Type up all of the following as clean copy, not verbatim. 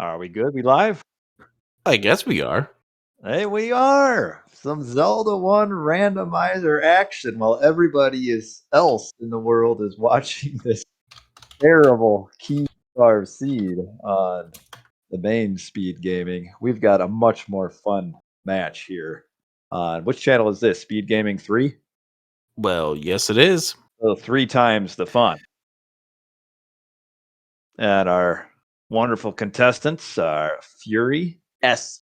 Are we good? We live? I guess we are. Hey, we are. Some Zelda 1 randomizer action while everybody else in the world is watching this terrible key star seed on the main Speed Gaming. We've got a much more fun match here. On which channel is this? Speed Gaming 3? Well, yes, it is. So 3 times the fun. And our wonderful contestants are FurySK.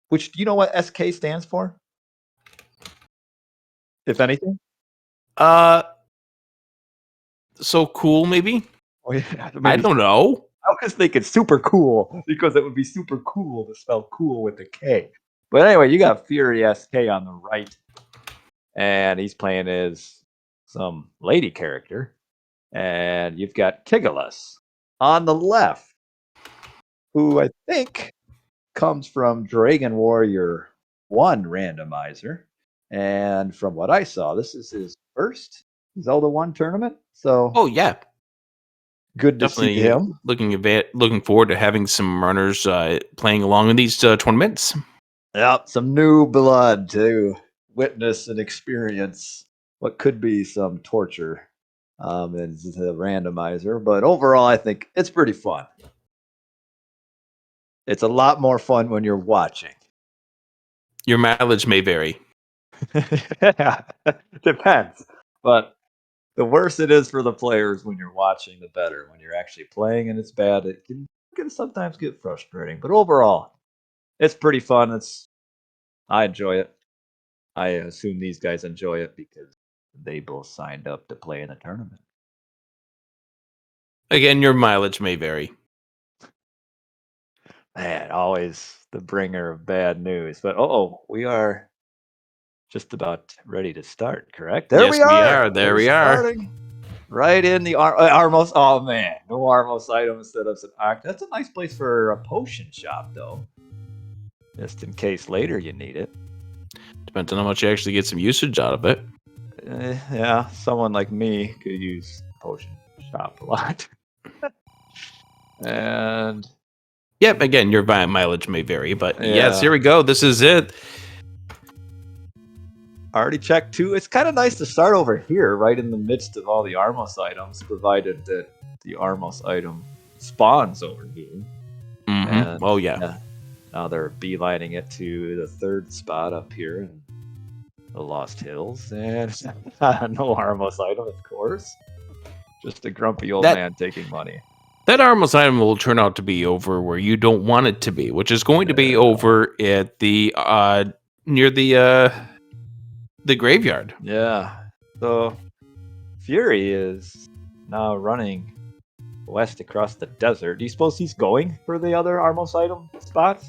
Which, do you know what SK stands for? If anything? So cool, maybe? Oh, yeah. I don't know. I was thinking super cool because it would be super cool to spell cool with a K. But anyway, you got FurySK on the right, and he's playing as some lady character. And you've got Kigalas on the left, who I think comes from Dragon Warrior 1 Randomizer. And from what I saw, this is his first Zelda 1 tournament. So, Oh yeah, good to definitely see him. looking forward to having some runners playing along in these tournaments. Yep, some new blood to witness and experience what could be some torture in the randomizer. But overall, I think it's pretty fun. It's a lot more fun when you're watching. Your mileage may vary. Yeah, depends. But the worse it is for the players when you're watching, the better. When you're actually playing and it's bad, it can sometimes get frustrating. But overall, it's pretty fun. I enjoy it. I assume these guys enjoy it because they both signed up to play in the tournament. Again, your mileage may vary. Man, always the bringer of bad news. But we are just about ready to start, correct? Yes, we are. There we are. Starting right in the Armos. Oh man, no Armos item instead of an Arc. That's a nice place for a potion shop, though. Just in case later you need it. Depends on how much you actually get some usage out of it. Yeah, someone like me could use potion shop a lot. And yep, again, your mileage may vary, but Yeah. yes, here we go. This is it. Already checked too. It's kind of nice to start over here, right in the midst of all the Armos items, provided that the Armos item spawns over here. Mm-hmm. Oh yeah. Now they're beelining it to the third spot up here in the Lost Hills, and no Armos item, of course. Just a grumpy old man taking money. That Armos item will turn out to be over where you don't want it to be, which is going to be over at the near the graveyard. Yeah. So Fury is now running west across the desert. Do you suppose he's going for the other Armos item spots?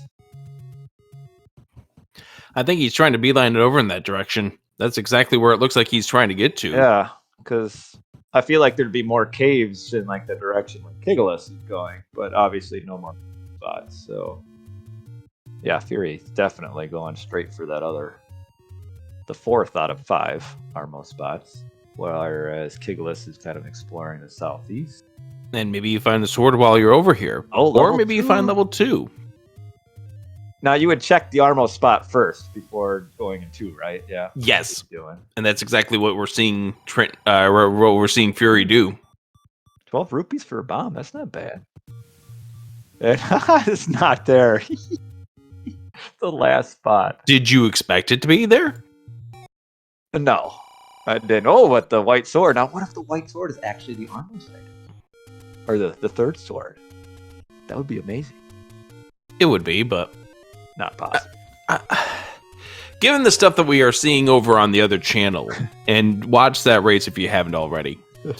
I think he's trying to beeline it over in that direction. That's exactly where it looks like he's trying to get to. Yeah, because I feel like there'd be more caves in like the direction where Kigalas is going, but obviously no more spots. So yeah, Fury's definitely going straight for the 4th out of 5 Armos spots, whereas Kigalas is kind of exploring the southeast. And maybe you find the sword while you're over here. Or maybe you find level 2. Now, you would check the Armos spot first before going in 2, right? Yeah. Yes. And that's exactly what we're seeing what we're seeing Fury do. 12 rupees for a bomb. That's not bad. It's not there. The last spot. Did you expect it to be there? No. I didn't. Oh, but the white sword. Now, what if the white sword is actually the Armos item? Or the third sword? That would be amazing. It would be, but not possible. Given the stuff that we are seeing over on the other channel, and watch that race if you haven't already. Do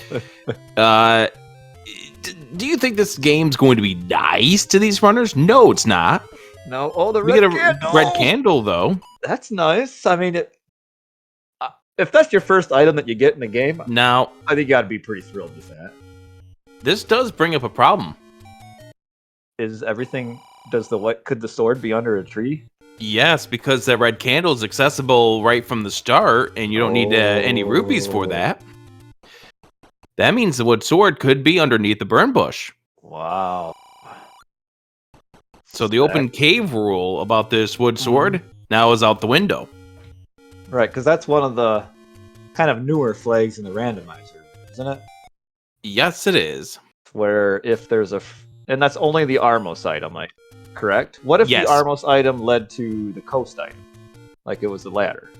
you think this game's going to be nice to these runners? No, it's not. No. Oh, the we red get a candle. Red candle, though. That's nice. I mean, if that's your first item that you get in the game, now I think you got to be pretty thrilled with that. This does bring up a problem. Is everything? Could the sword be under a tree? Yes, because that red candle is accessible right from the start, and you don't need any rupees for that. That means the wood sword could be underneath the burn bush. Wow. So the open cave rule about this wood sword now is out the window. Right, because that's one of the kind of newer flags in the randomizer, isn't it? Yes, it is. Where if there's and that's only the Armos item, like, correct? What if Yes. the Armos item led to the Coast item? Like it was the ladder?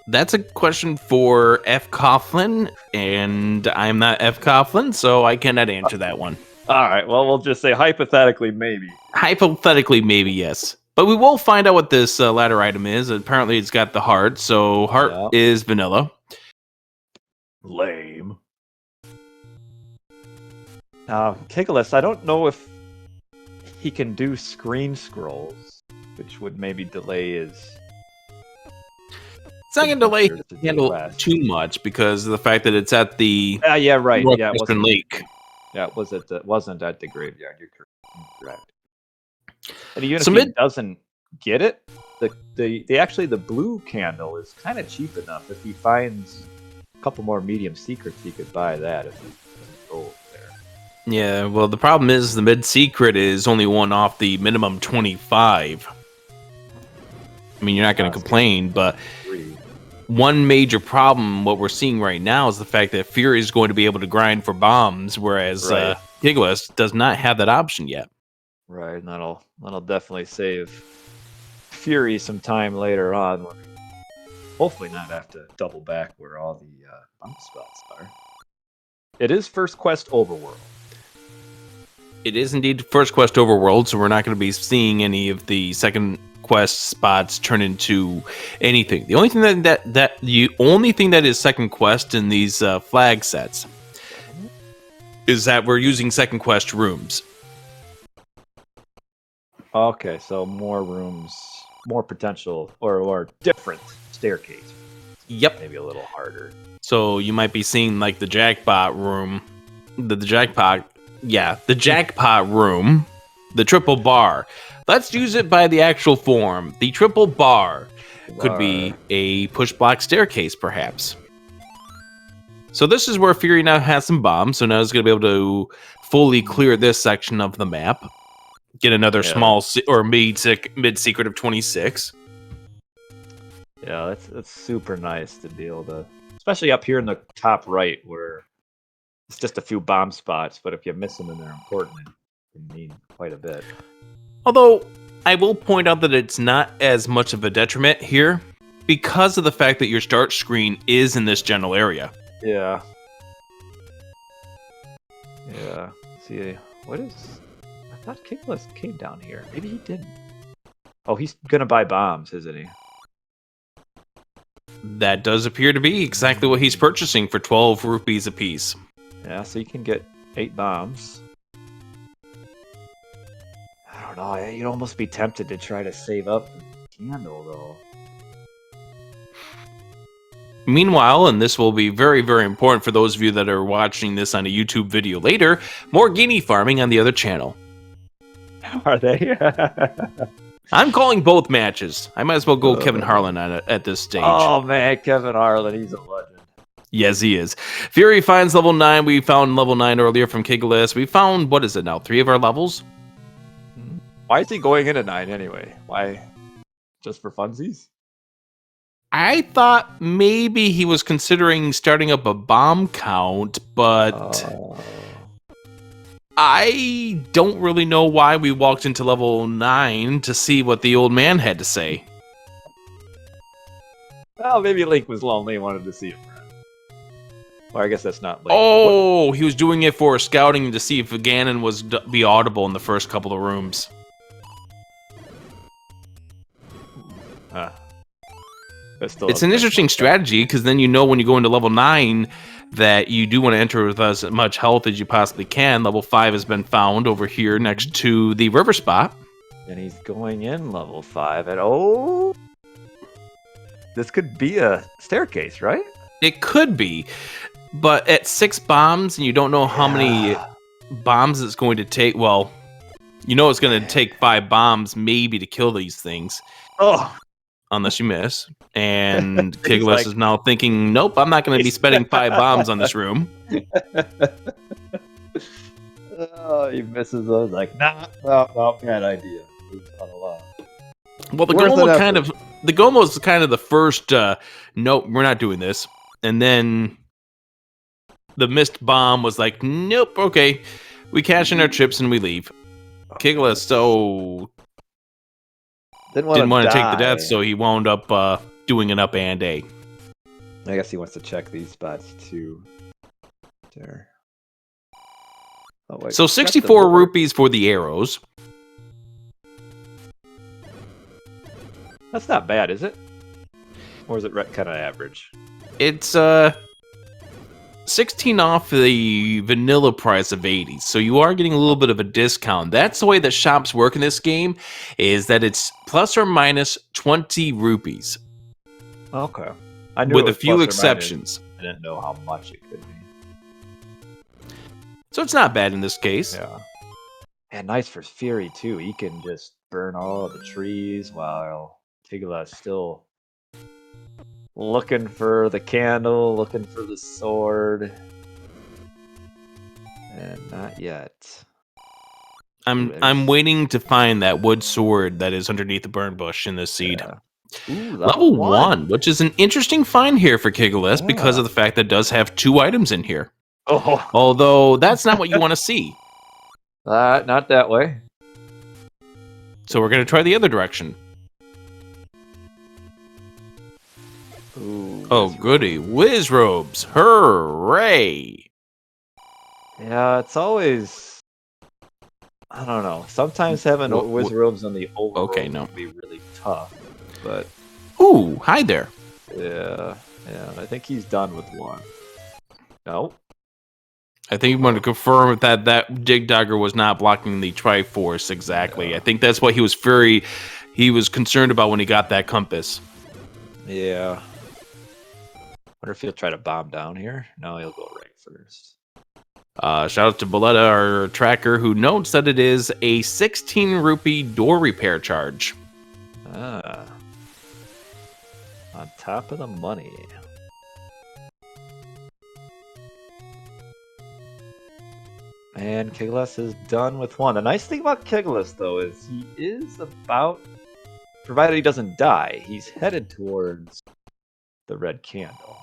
That's a question for F. Coughlin, and I'm not F. Coughlin, so I cannot answer that one. All right, well, we'll just say hypothetically, maybe. Hypothetically, maybe yes. But we will find out what this ladder item is. Apparently, it's got the heart, so heart is vanilla. Lame. Kigalas, I don't know if he can do screen scrolls, which would maybe delay his... It's not going to delay his handle too much because of the fact that it's at the yeah, right. Yeah, Western Lake. Yeah, it wasn't at the graveyard. You're correct. And even So if he doesn't get it, the blue candle is kind of cheap enough. If he finds a couple more medium secrets, he could buy that if he doesn't go there. Yeah, well, the problem is the mid secret is only one off the minimum 25. I mean, you're not going to complain, but one major problem, what we're seeing right now, is the fact that Fury is going to be able to grind for bombs, whereas Kigalas does not have that option yet. Right, and that'll definitely save Fury some time later on. Hopefully not have to double back where all the bomb spots are. It is First Quest Overworld. It is indeed First Quest Overworld, so we're not going to be seeing any of the second quest spots turn into anything. The only thing that is second quest in these flag sets is that we're using second quest rooms. Okay, so more rooms, more potential, or different staircase. Yep. Maybe a little harder. So you might be seeing like the jackpot room, the jackpot room, the triple bar. Let's use it by the actual form. The triple bar could be a push block staircase, perhaps. So this is where Fury now has some bombs, so now he's going to be able to fully clear this section of the map. Get another small or mid secret of 26. Yeah, that's super nice to be able to, especially up here in the top right where it's just a few bomb spots, but if you miss them and they're important, it can mean quite a bit. Although, I will point out that it's not as much of a detriment here because of the fact that your start screen is in this general area. Yeah. Yeah. See, what is... I thought Kigalas came down here. Maybe he didn't. Oh, he's gonna buy bombs, isn't he? That does appear to be exactly what he's purchasing for 12 rupees apiece. Yeah, so you can get 8 bombs. I don't know, you'd almost be tempted to try to save up the candle, though. Meanwhile, and this will be very, very important for those of you that are watching this on a YouTube video later, more guinea farming on the other channel. Are they? I'm calling both matches. I might as well go Kevin Harlan on it at this stage. Oh, man, Kevin Harlan, he's a legend. Yes, he is. Fury finds level 9. We found level 9 earlier from Kigalas. We found, what is it now, 3 of our levels? Why is he going into 9 anyway? Why? Just for funsies? I thought maybe he was considering starting up a bomb count, but I don't really know why we walked into level 9 to see what the old man had to say. Well, maybe Link was lonely and wanted to see him. Or I guess that's not Link. Oh, he was doing it for scouting to see if Ganon was be audible in the first couple of rooms. It's an interesting strategy, because then you know when you go into level 9 that you do want to enter with as much health as you possibly can. Level 5 has been found over here next to the river spot. And he's going in level 5 and this could be a staircase, right? It could be, but at 6 bombs and you don't know how many bombs it's going to take. Well, you know it's going to take 5 bombs maybe to kill these things. Unless you miss. And Kigalas is now thinking, nope, I'm not going to be spending 5 bombs on this room. He misses those. Like, no, bad idea. moves on a lot. Well, the Worth Goma an kind of the Goma was kind of the first. Nope, we're not doing this. And then the mist bomb was like, nope, okay, we cash in our chips and we leave. Kigalas didn't want to take the death, so he wound up doing an up and A. I guess he wants to check these spots too. There. Oh, wait, So 64 rupees for the arrows. That's not bad, is it? Or is it kind of average? It's 16 off the vanilla price of 80, so you are getting a little bit of a discount. That's the way that shops work in this game, is that it's plus or minus 20 rupees. Okay. I knew with a few exceptions. I didn't know how much it could be. So it's not bad in this case. Yeah. And nice for Fury too. He can just burn all of the trees while Tigla's still looking for the candle, looking for the sword. And not yet. I'm waiting to find that wood sword that is underneath the burn bush in this seed. Yeah. Ooh, level 1, which is an interesting find here for Kigalas because of the fact that it does have 2 items in here. Oh. Although that's not what you want to see. Not that way. So we're going to try the other direction. Ooh, oh, goody. Whiz robes. Hooray. Yeah, it's always... I don't know. Sometimes having whiz robes on the overworld can be really tough. But... Ooh, hi there. Yeah, I think he's done with one. No? I think you want to confirm that that dig dagger was not blocking the Triforce exactly. I think that's what he was concerned about when he got that compass. Yeah. Wonder if he'll try to bomb down here. No, he'll go right first. Shout out to Boletta, our tracker, who notes that it is a 16 rupee door repair charge. On top of the money. And Kigalas is done with one. The nice thing about Kigalas, though, is he is about, provided he doesn't die, he's headed towards the red candle.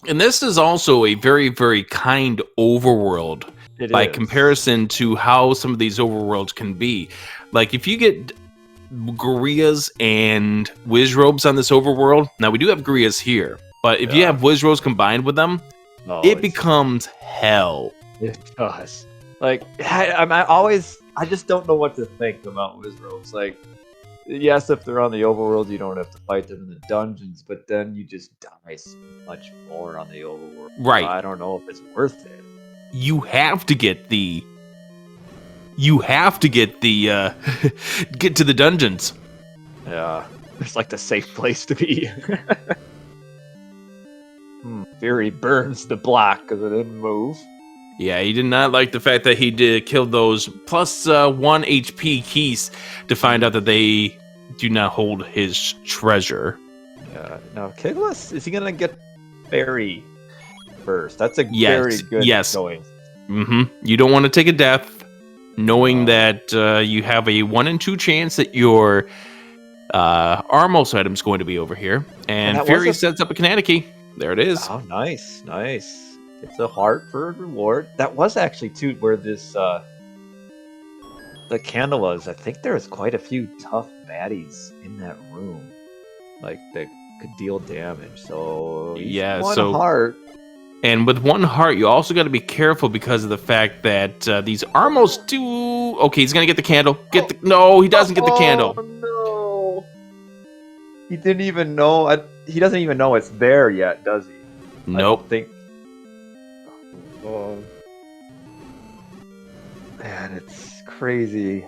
And this is also a very, very kind overworld by comparison to how some of these overworlds can be. Like, if you get gorillas and whiz robes on this overworld, now we do have gorillas here, but if you have whiz robes combined with them, it becomes hell. It does. Like, I just don't know what to think about whiz robes. Like, yes, if they're on the overworld, you don't have to fight them in the dungeons, but then you just die so much more on the overworld. Right. I don't know if it's worth it. You have to get the get to the dungeons. Yeah, it's like the safe place to be. Fury burns the block because it didn't move. Yeah, he did not like the fact that he did kill those plus 1 HP keys to find out that they do not hold his treasure. Yeah. Now, Kigalas, is he gonna get Fairy first? That's a very good going. You don't want to take a death, knowing that you have a 1 in 2 chance that your Armos item is going to be over here, and Fury sets up a kinetic key. There it is. Oh, nice. It's a heart for a reward. That was actually too where this the candle was. I think there was quite a few tough baddies in that room, like that could deal damage. So one heart. And with 1 heart, you also got to be careful because of the fact that these Armos do. Okay, he's gonna get the candle. No, he doesn't get the candle. Oh no! He didn't even know. He doesn't even know it's there yet, does he? Nope. I don't think. Oh. Man, it's crazy.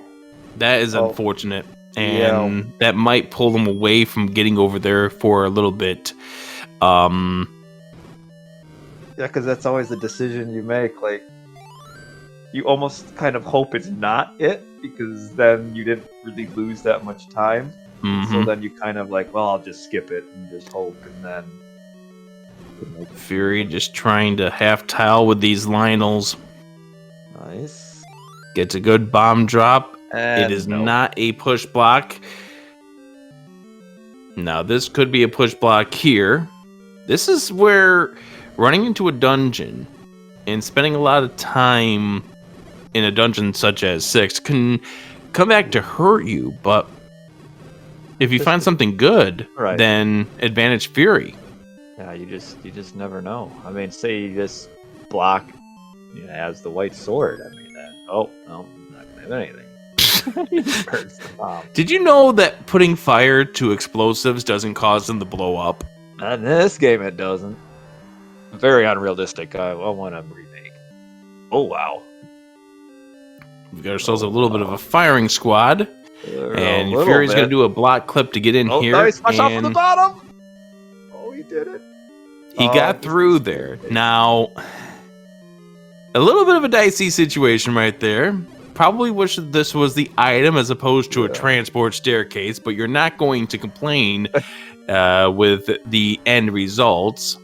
That is unfortunate. And that might pull them away from getting over there for a little bit. Yeah, because that's always the decision you make. Like, you almost kind of hope it's not it, because then you didn't really lose that much time. So then you kind of like, well, I'll just skip it and just hope, and then... Fury just trying to half-tile with these Lionels. Nice. Gets a good bomb drop, It is Nope. not a push block. Now, this could be a push block here. This is where running into a dungeon and spending a lot of time in a dungeon such as 6 can come back to hurt you, but if you find something good, Right. then advantage Fury. Yeah, you just never know. I mean, say you just block, as the white sword. I mean, oh no, I'm not gonna have anything. He just burns the bomb. Did you know that putting fire to explosives doesn't cause them to blow up? Not in this game, it doesn't. Very unrealistic. I want a remake. Oh wow. We've got ourselves a little bit of a firing squad. And little Fury's going to bit. do a block clip to get in Oh, here. nice. Watch out for the and bottom. Oh, he did it. he got through there. Now, a little bit of a dicey situation right there. Probably wish that this was the item as opposed to a transport staircase, but you're not going to complain with the end results.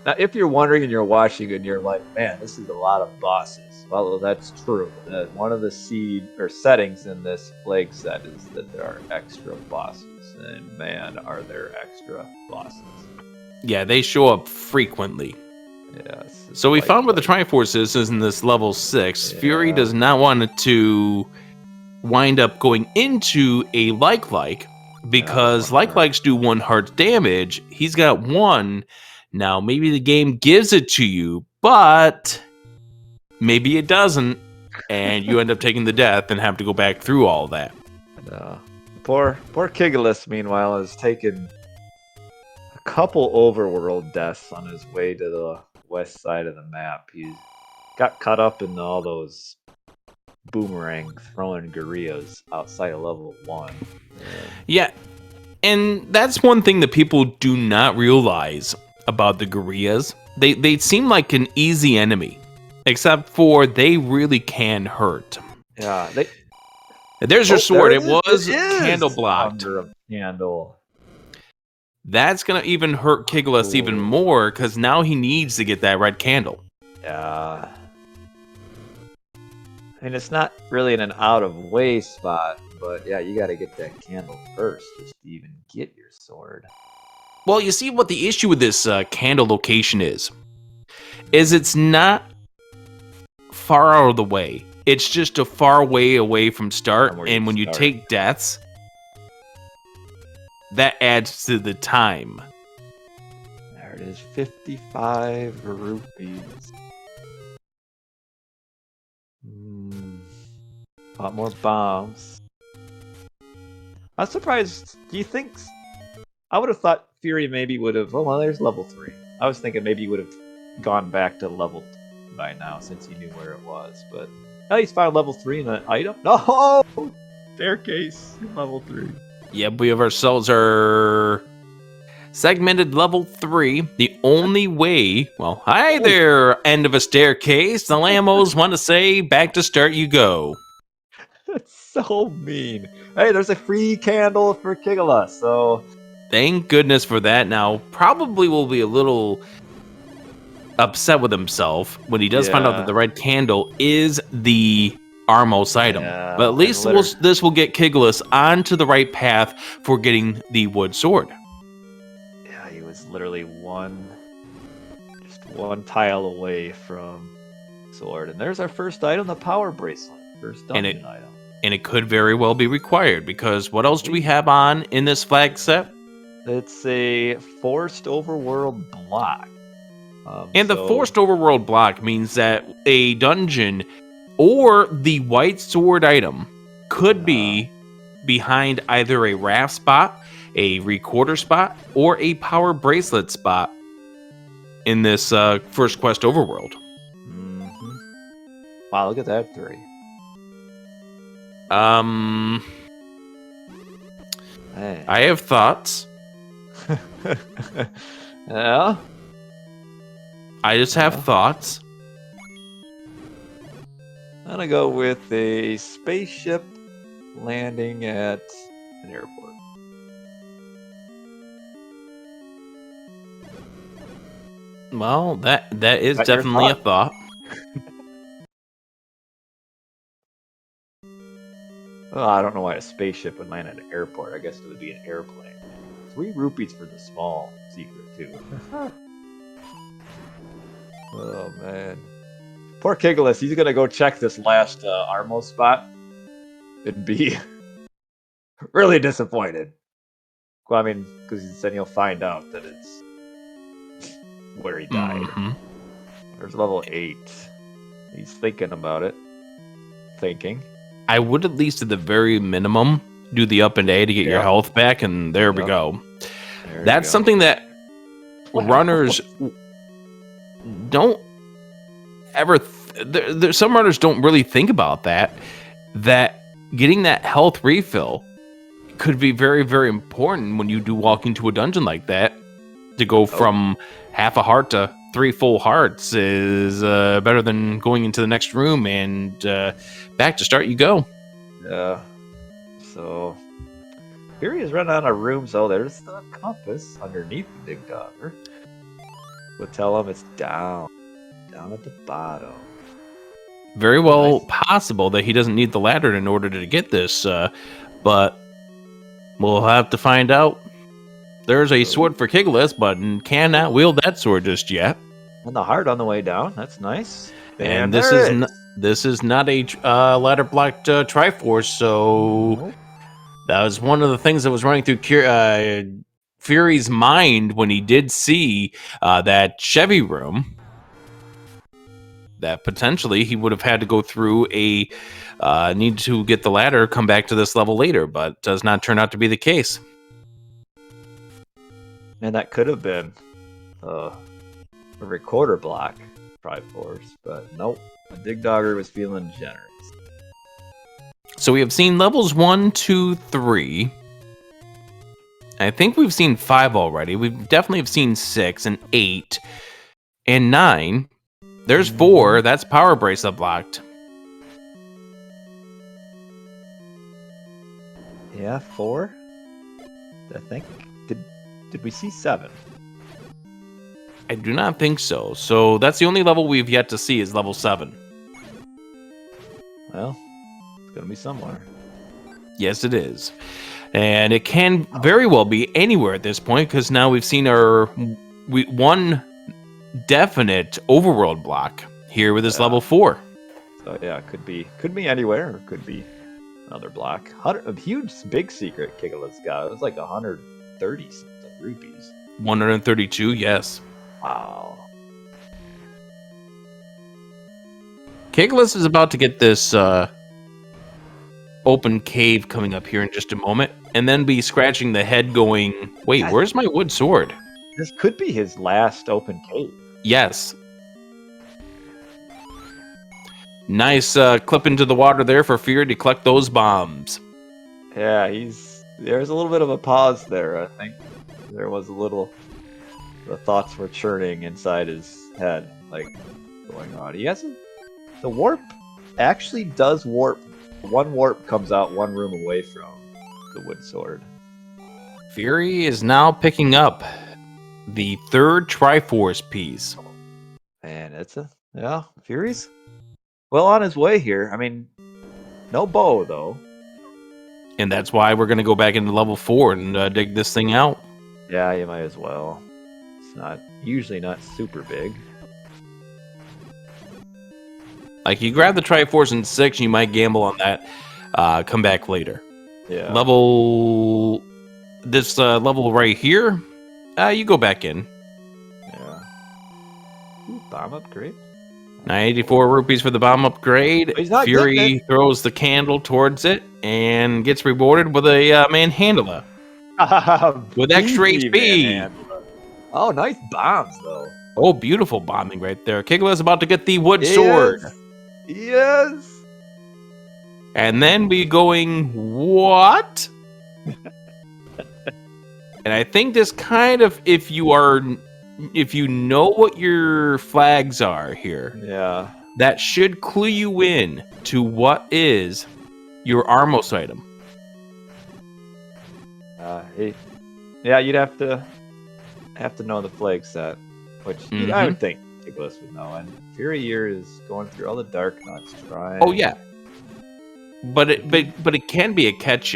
Now, if you're wondering and you're watching and you're like, man, this is a lot of bosses. Well, that's true. One of the settings in this plague set is that there are extra bosses, and man, are there extra bosses. Yeah, they show up frequently. Yes. So we found where the Triforce is in this level 6. Yeah. Fury does not want to wind up going into a like because likes do 1 heart damage. He's got 1. Now, maybe the game gives it to you, but maybe it doesn't, and you end up taking the death and have to go back through all that. Poor kigalas, meanwhile, has taken a couple overworld deaths on his way to the west side of the map. He's got caught up in all those boomerang throwing gorillas outside of level 1. Yeah, and that's one thing that people do not realize about the gorillas. They seem like an easy enemy, except for they really can hurt. Yeah, there's your sword. It was is candle blocked. Under a candle. That's gonna even hurt Kigalas even more because now he needs to get that red candle. Yeah. I mean, it's not really in an out of way spot, but yeah, you got to get that candle first just to even get your sword. Well, you see what the issue with this candle location is it's not far out of the way. It's just a far way away from start, and when you take deaths, that adds to the time. There it is, 55 rupees. A lot more bombs. I'm surprised. Do you think? I would have thought Fury maybe would have. Oh well, there's level 3. I was thinking maybe he would have gone back to level 2 by now since he knew where it was. But at least found level 3 in an item. No, staircase level 3. Yep, we have ourselves our segmented level 3. The only way. Well, hi there, end of a staircase. The Lambos want to say, back to start you go. That's so mean. Hey, there's a free candle for Kigala, so... Thank goodness for that. Now, probably will be a little upset with himself when he does find out that the red candle is the Armos item. Yeah, but at least this will get Kigalas onto the right path for getting the wood sword. Yeah, he was literally just one tile away from sword. And there's our first item, the power bracelet. First dungeon item. And it could very well be required, because what else do we have on in this flag set? It's a forced overworld block. And the forced overworld block means that a dungeon or the white sword item could be behind either a raft spot, a recorder spot, or a power bracelet spot in this first quest overworld. Mm-hmm. Wow, look at that 3. Hey. I have thoughts. Yeah? I just have thoughts. I'm gonna go with a spaceship landing at an airport. Well, that is definitely a thought. Oh, I don't know why a spaceship would land at an airport. I guess it would be an airplane. 3 rupees for the small secret, too. Oh, man. Poor Kigalas, he's gonna go check this last Armo spot and be really disappointed. Well, I mean, because then he'll find out that it's where he died. Mm-hmm. There's level 8. He's thinking about it. Thinking. I would at least, at the very minimum, do the up and A to get your health back, and there we go. That's something that runners don't ever. Some runners don't really think about that. That getting that health refill could be very, very important when you do walk into a dungeon like that. To go from half a heart to 3 full hearts is better than going into the next room and back to start you go. Yeah. So Fury is running out of rooms. Oh, there's the compass underneath the big dogger. We'll tell him it's down at the bottom. Very well possible that he doesn't need the ladder in order to get this, but we'll have to find out. There's a sword for Kigalas, but cannot wield that sword just yet. And the heart on the way down. That's nice. And this is not a ladder blocked Triforce, so that was one of the things that was running through Fury's mind when he did see that Chevy room. That potentially he would have had to go through a need to get the ladder, come back to this level later, but does not turn out to be the case. And that could have been a recorder block Triforce, but nope. The Dig Dogger was feeling generous. So we have seen levels 1, 2, 3. I think we've seen 5 already. We've definitely have seen 6 and 8 and 9. There's 4. That's power bracelet blocked. Yeah, 4. I think. Did we see 7? I do not think so. So that's the only level we've yet to see is level 7. Well, it's gonna be somewhere. Yes, it is. And it can very well be anywhere at this point, because now we've seen one definite overworld block here with this level 4. So yeah, it could be anywhere, or it could be another block. A huge big secret Kigalas got. It was like 130 something rupees. 132, yes. Wow. Kigalas is about to get this open cave coming up here in just a moment, and then be scratching the head going, wait, where's my wood sword? This could be his last open cave. Yes. Nice clip into the water there for Fury to collect those bombs. Yeah, there's a little bit of a pause there. I think there was the thoughts were churning inside his head, like going on. The warp actually does warp. One warp comes out one room away from the wood sword. Fury is now picking up the 3rd Triforce piece. Man, Fury's well on his way here. I mean, no bow though. And that's why we're going to go back into level 4 and dig this thing out. Yeah, you might as well. It's usually not super big. Like, you grab the Triforce in 6, you might gamble on that. Come back later. Yeah. Level right here, you go back in. Yeah. Ooh, bomb upgrade. 94 rupees for the bomb upgrade. He's not Fury throws the candle towards it and gets rewarded with a manhandler. With extra HP. Oh, nice bombs, though. Oh, beautiful bombing right there. Kigalas about to get the wood sword. Yes. And then we going, what? And I think this kind of, if you know what your flags are here, yeah, that should clue you in to what is your Armos item. Yeah, you'd have to know the flag set, which I would think Kigalas would know. And Fury here is going through all the dark nuts trying. Oh yeah. But it can be a catch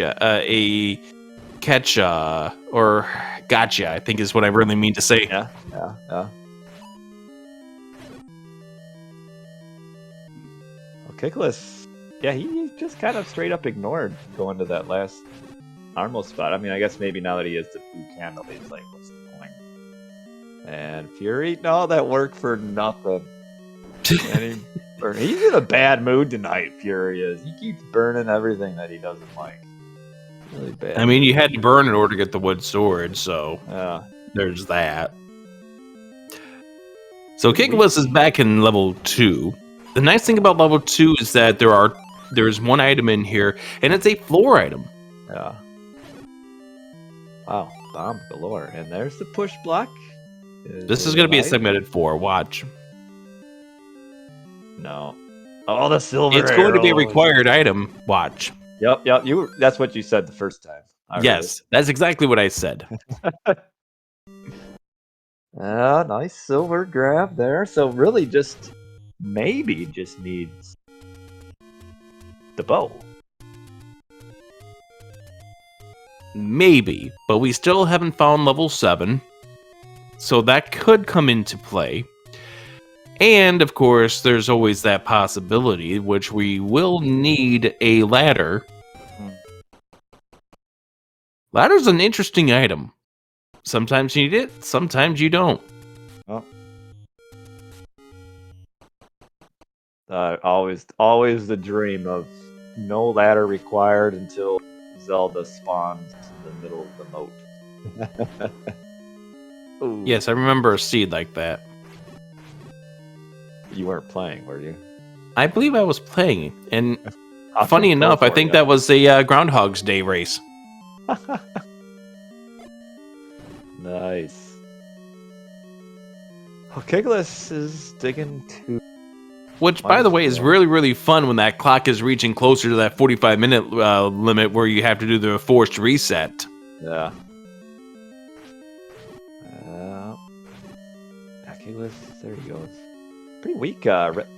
or gotcha, I think is what I really mean to say. Yeah. Well, Kigalas, yeah, he just kind of straight up ignored going to that last Armo spot. I mean, I guess maybe now that he has the blue candle, he's like, what's the point? And Fury, no, that worked for nothing. And he's in a bad mood tonight, Fury is. He keeps burning everything that he doesn't like. Really bad. I mean, you had to burn in order to get the wood sword, so Yeah. there's that. So Kigalas is back in level 2. The nice thing about level 2 is that there's one item in here, and it's a floor item. Yeah. Wow, bomb galore. And there's the push block. This is going to be a segmented 4. Watch. No. Oh, the silver It's going to be a arrows. required item. Watch. Yep. That's what you said the first time. Yes, that's exactly what I said. Nice silver grab there. So really maybe just needs the bow. Maybe, but we still haven't found level 7. So that could come into play. And, of course, there's always that possibility, which we will need a ladder. Ladder's an interesting item. Sometimes you need it, sometimes you don't. Oh. Always the dream of no ladder required until Zelda spawns in the middle of the moat. Ooh. Yes, I remember a seed like that. You weren't playing, were you? I believe I was playing, and I'll funny just go enough, I for think ya. that was a Groundhog's Day race. Nice. Oh, Kigalas is digging to... Which, by the way, is really, really fun when that clock is reaching closer to that 45-minute limit where you have to do the forced reset. Yeah. Kigalas, there he goes. Pretty weak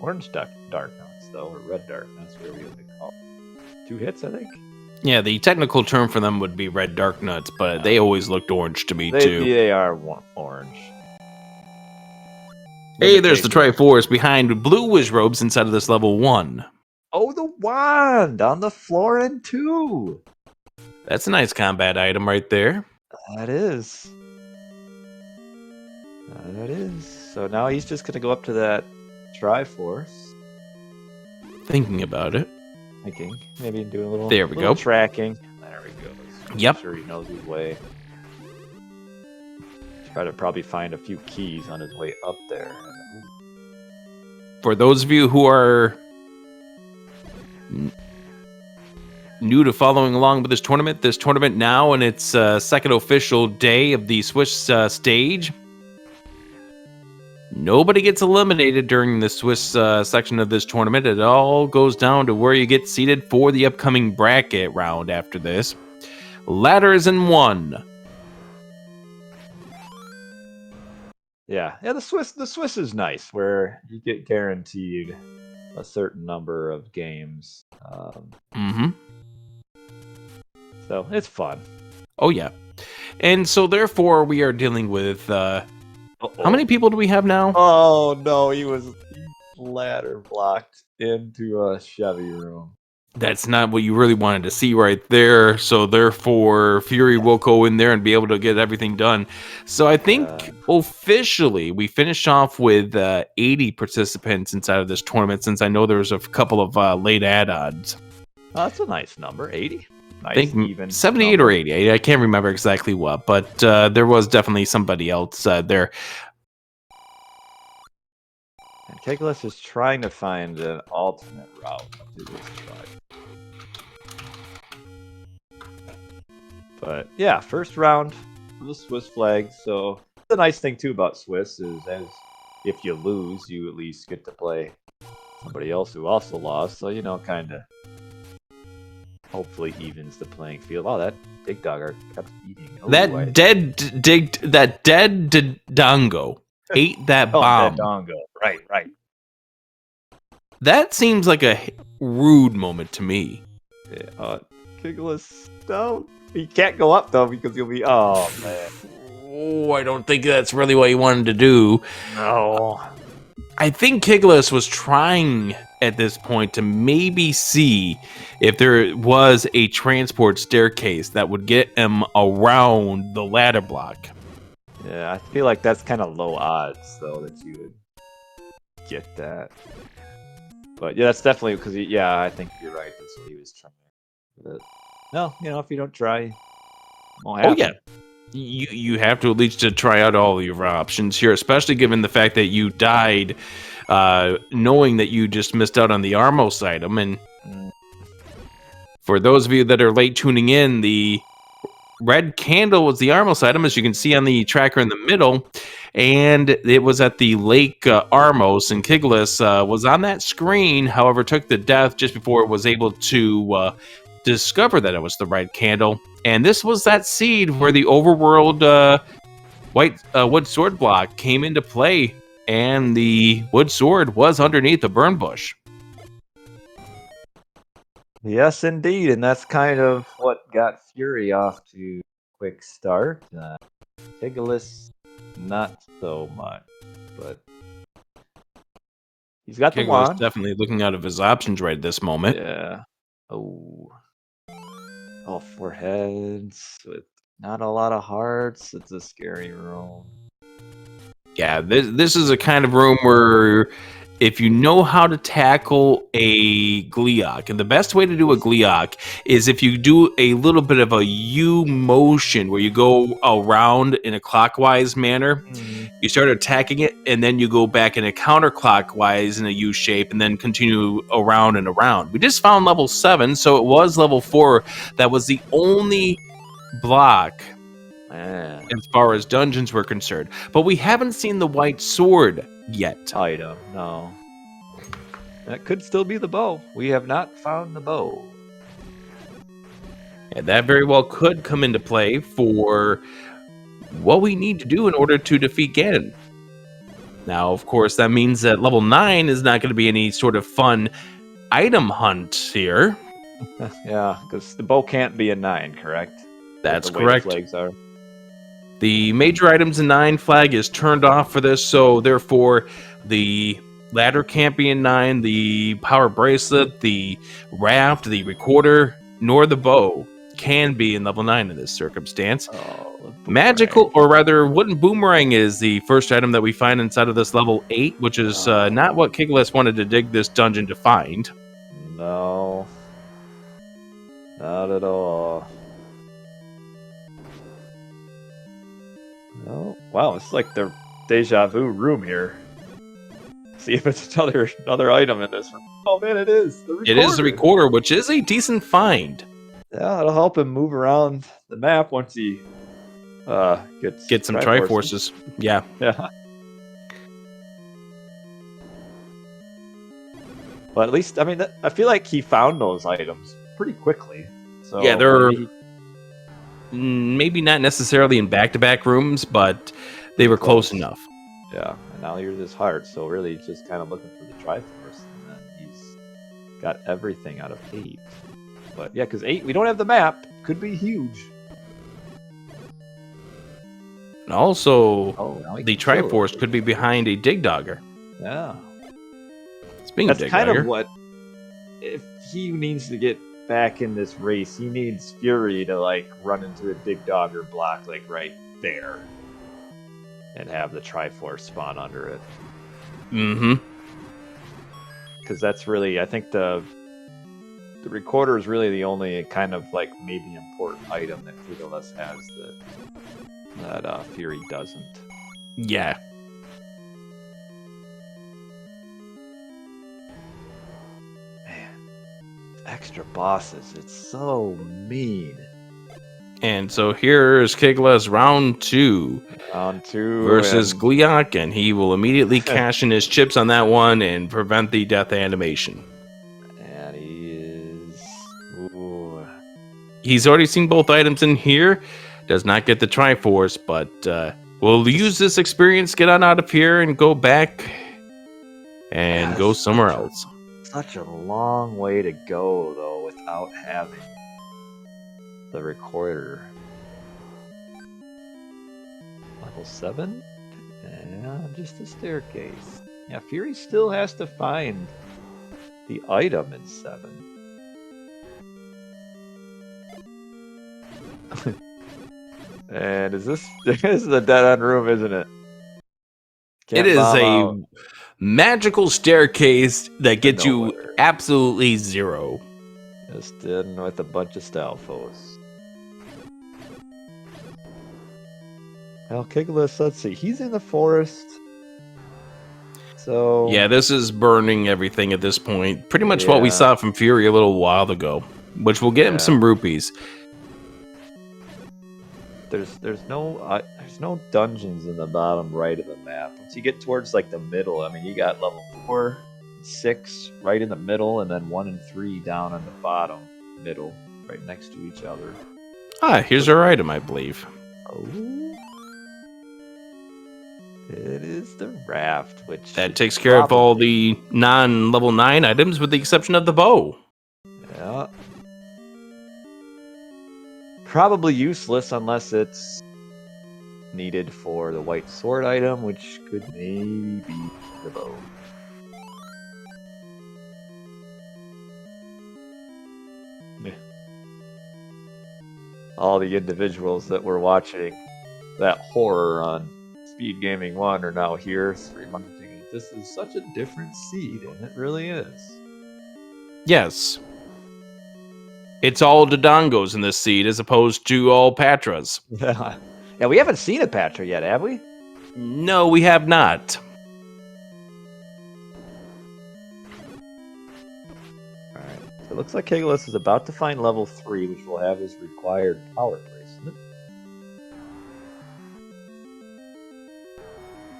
orange dark nuts, though, or red dark nuts, whatever you want to call it. 2 hits, I think. Yeah, the technical term for them would be red dark nuts, but they always looked orange to me, too. They are orange. Hey, there's the Triforce behind blue wish robes inside of this level 1. Oh, the wand on the floor in 2. That's a nice combat item right there. That is. That is. So now he's just going to go up to that Triforce. Thinking about it. Thinking. Maybe do a little, there we little go. Tracking. There we go. Yep. I'm sure he knows his way. Try to probably find a few keys on his way up there. For those of you who are new to following along with this tournament now in its second official day of the Swiss stage. Nobody gets eliminated during the Swiss section of this tournament. It all goes down to where you get seated for the upcoming bracket round after this. Ladder is in 1. Yeah, the Swiss is nice, where you get guaranteed a certain number of games. So it's fun. Oh yeah, and so therefore we are dealing with. How many people do we have now? Oh no, he ladder blocked into a Chevy room. That's not what you really wanted to see right there. So therefore, Fury will go in there and be able to get everything done. So I think officially we finished off with 80 participants inside of this tournament, since I know there's a couple of late add-ons. Oh, that's a nice number, 80. Nice, I think even 78 number. or 80. I can't remember exactly what, but there was definitely somebody else there. And Kigalas is trying to find an alternate route to this truck. But yeah, first round for the Swiss flag. So the nice thing too about Swiss is, as if you lose, you at least get to play somebody else who also lost. So kind of hopefully evens the playing field. Oh, that big dog kept eating. That dead Dongo ate that bomb. Dead Dongo. Right. That seems like a rude moment to me. Yeah, Kigalas down. He can't go up though because he'll be. Oh man. Oh, I don't think that's really what he wanted to do. No. I think Kigalas was trying at this point to maybe see if there was a transport staircase that would get him around the ladder block. Yeah, I feel like that's kind of low odds though that you would get that. But yeah, that's definitely because yeah, I think you're right. That's what he was trying. But, no, if you don't try, won't happen. Oh yeah. You have to at least to try out all your options here, especially given the fact that you died knowing that you just missed out on the Armos item. And for those of you that are late tuning in, the red candle was the Armos item, as you can see on the tracker in the middle, and it was at the Lake Armos, and Kigalas was on that screen, however took the death just before it was able to discover that it was the red candle. And this was that seed where the overworld white wood sword block came into play, and the wood sword was underneath the burn bush. Yes, indeed, and that's kind of what got Fury off to a quick start. Kigalas, not so much, but he's got the Kigalas wand. definitely looking out of his options right at this moment. Yeah. Oh. All 4 heads with not a lot of hearts. It's a scary room. Yeah, this is a kind of room where if you know how to tackle a Gleeok, and the best way to do a Gleeok is if you do a little bit of a U motion where you go around in a clockwise manner, you start attacking it, and then you go back in a counterclockwise in a U shape, and then continue around and around. We just found level 7, so it was level 4 that was the only block as far as dungeons were concerned. But we haven't seen the white sword yet. Item, no. That could still be the bow. We have not found the bow. And that very well could come into play for what we need to do in order to defeat Ganon. Now, of course, that means that level 9 is not going to be any sort of fun item hunt here. Yeah, because the bow can't be a 9, correct? That's the way the correct. flags are. The major items in 9 flag is turned off for this, so therefore the ladder can't be in 9, the power bracelet, the raft, the recorder, nor the bow can be in level 9 in this circumstance. Magical, or rather wooden boomerang, is the first item that we find inside of this level 8, which is not what Kigalas wanted to dig this dungeon to find. No. Not at all. No. Wow, it's like the deja vu room here. See if it's another item in this room. Oh man, it is. The recorder. It is the recorder, which is a decent find. Yeah, it'll help him move around the map once he gets some Triforces. Yeah. Yeah. But at least, I mean, I feel like he found those items pretty quickly. So yeah, they're maybe not necessarily in back-to-back rooms, but they were close enough. Yeah, and now here's his heart, so really he's just kind of looking for the Triforce, and then he's got everything out of 8. But yeah, because 8, we don't have the map. Could be huge. And also, the can kill Triforce it. could be behind a Dig Dogger. Yeah. Speaking That's of Dig kind Dogger, of what, if he needs to get back in this race, he needs Fury to like run into a Dig Dogger block like right there and have the Triforce spawn under it. Mm-hmm. Because that's really, I think the recorder is really the only kind of like maybe important item that Kigalas has that Fury doesn't. Yeah. Extra bosses, it's so mean. And so here's Kigalas round 2. Round 2 versus Gleeok, and he will immediately cash in his chips on that one and prevent the death animation. And he is... Ooh. He's already seen both items in here. Does not get the Triforce, but we'll use this experience, get on out of here, and go back and go somewhere else. Such a long way to go, though, without having the recorder. Level 7? Yeah, just a staircase. Yeah, Fury still has to find the item in 7. And is this this is a dead-end room, isn't it? It Can't is bomb a out magical staircase that to gets you nowhere. absolutely 0. Just in with a bunch of Stalfos. Well, Kigalas, let's see. He's in the forest. So Yeah, this is burning everything at this point. Pretty much what we yeah. saw from Fury a little while ago, which will get him Yeah. some rupees. There's no dungeons in the bottom right of the map. Once you get towards like the middle, I mean, you got level 4, 6 right in the middle, and then 1 and 3 down on the bottom middle, right next to each other. Ah, here's our item, I believe. Oh, it is the raft, which That takes care of all the non-level 9 items, with the exception of the bow. Yeah. Probably useless unless it's needed for the white sword item, which could maybe be the bow. Yeah. All the individuals that were watching that horror on SpeedGaming 1 are now here, reminding that this is such a different seed, and it really is. Yes. It's all Dodongos in this seed as opposed to all Patras. Yeah, we haven't seen a Patra yet, have we? No, we have not. Alright, so it looks like Kigalas is about to find level 3, which will have his required power bracelet.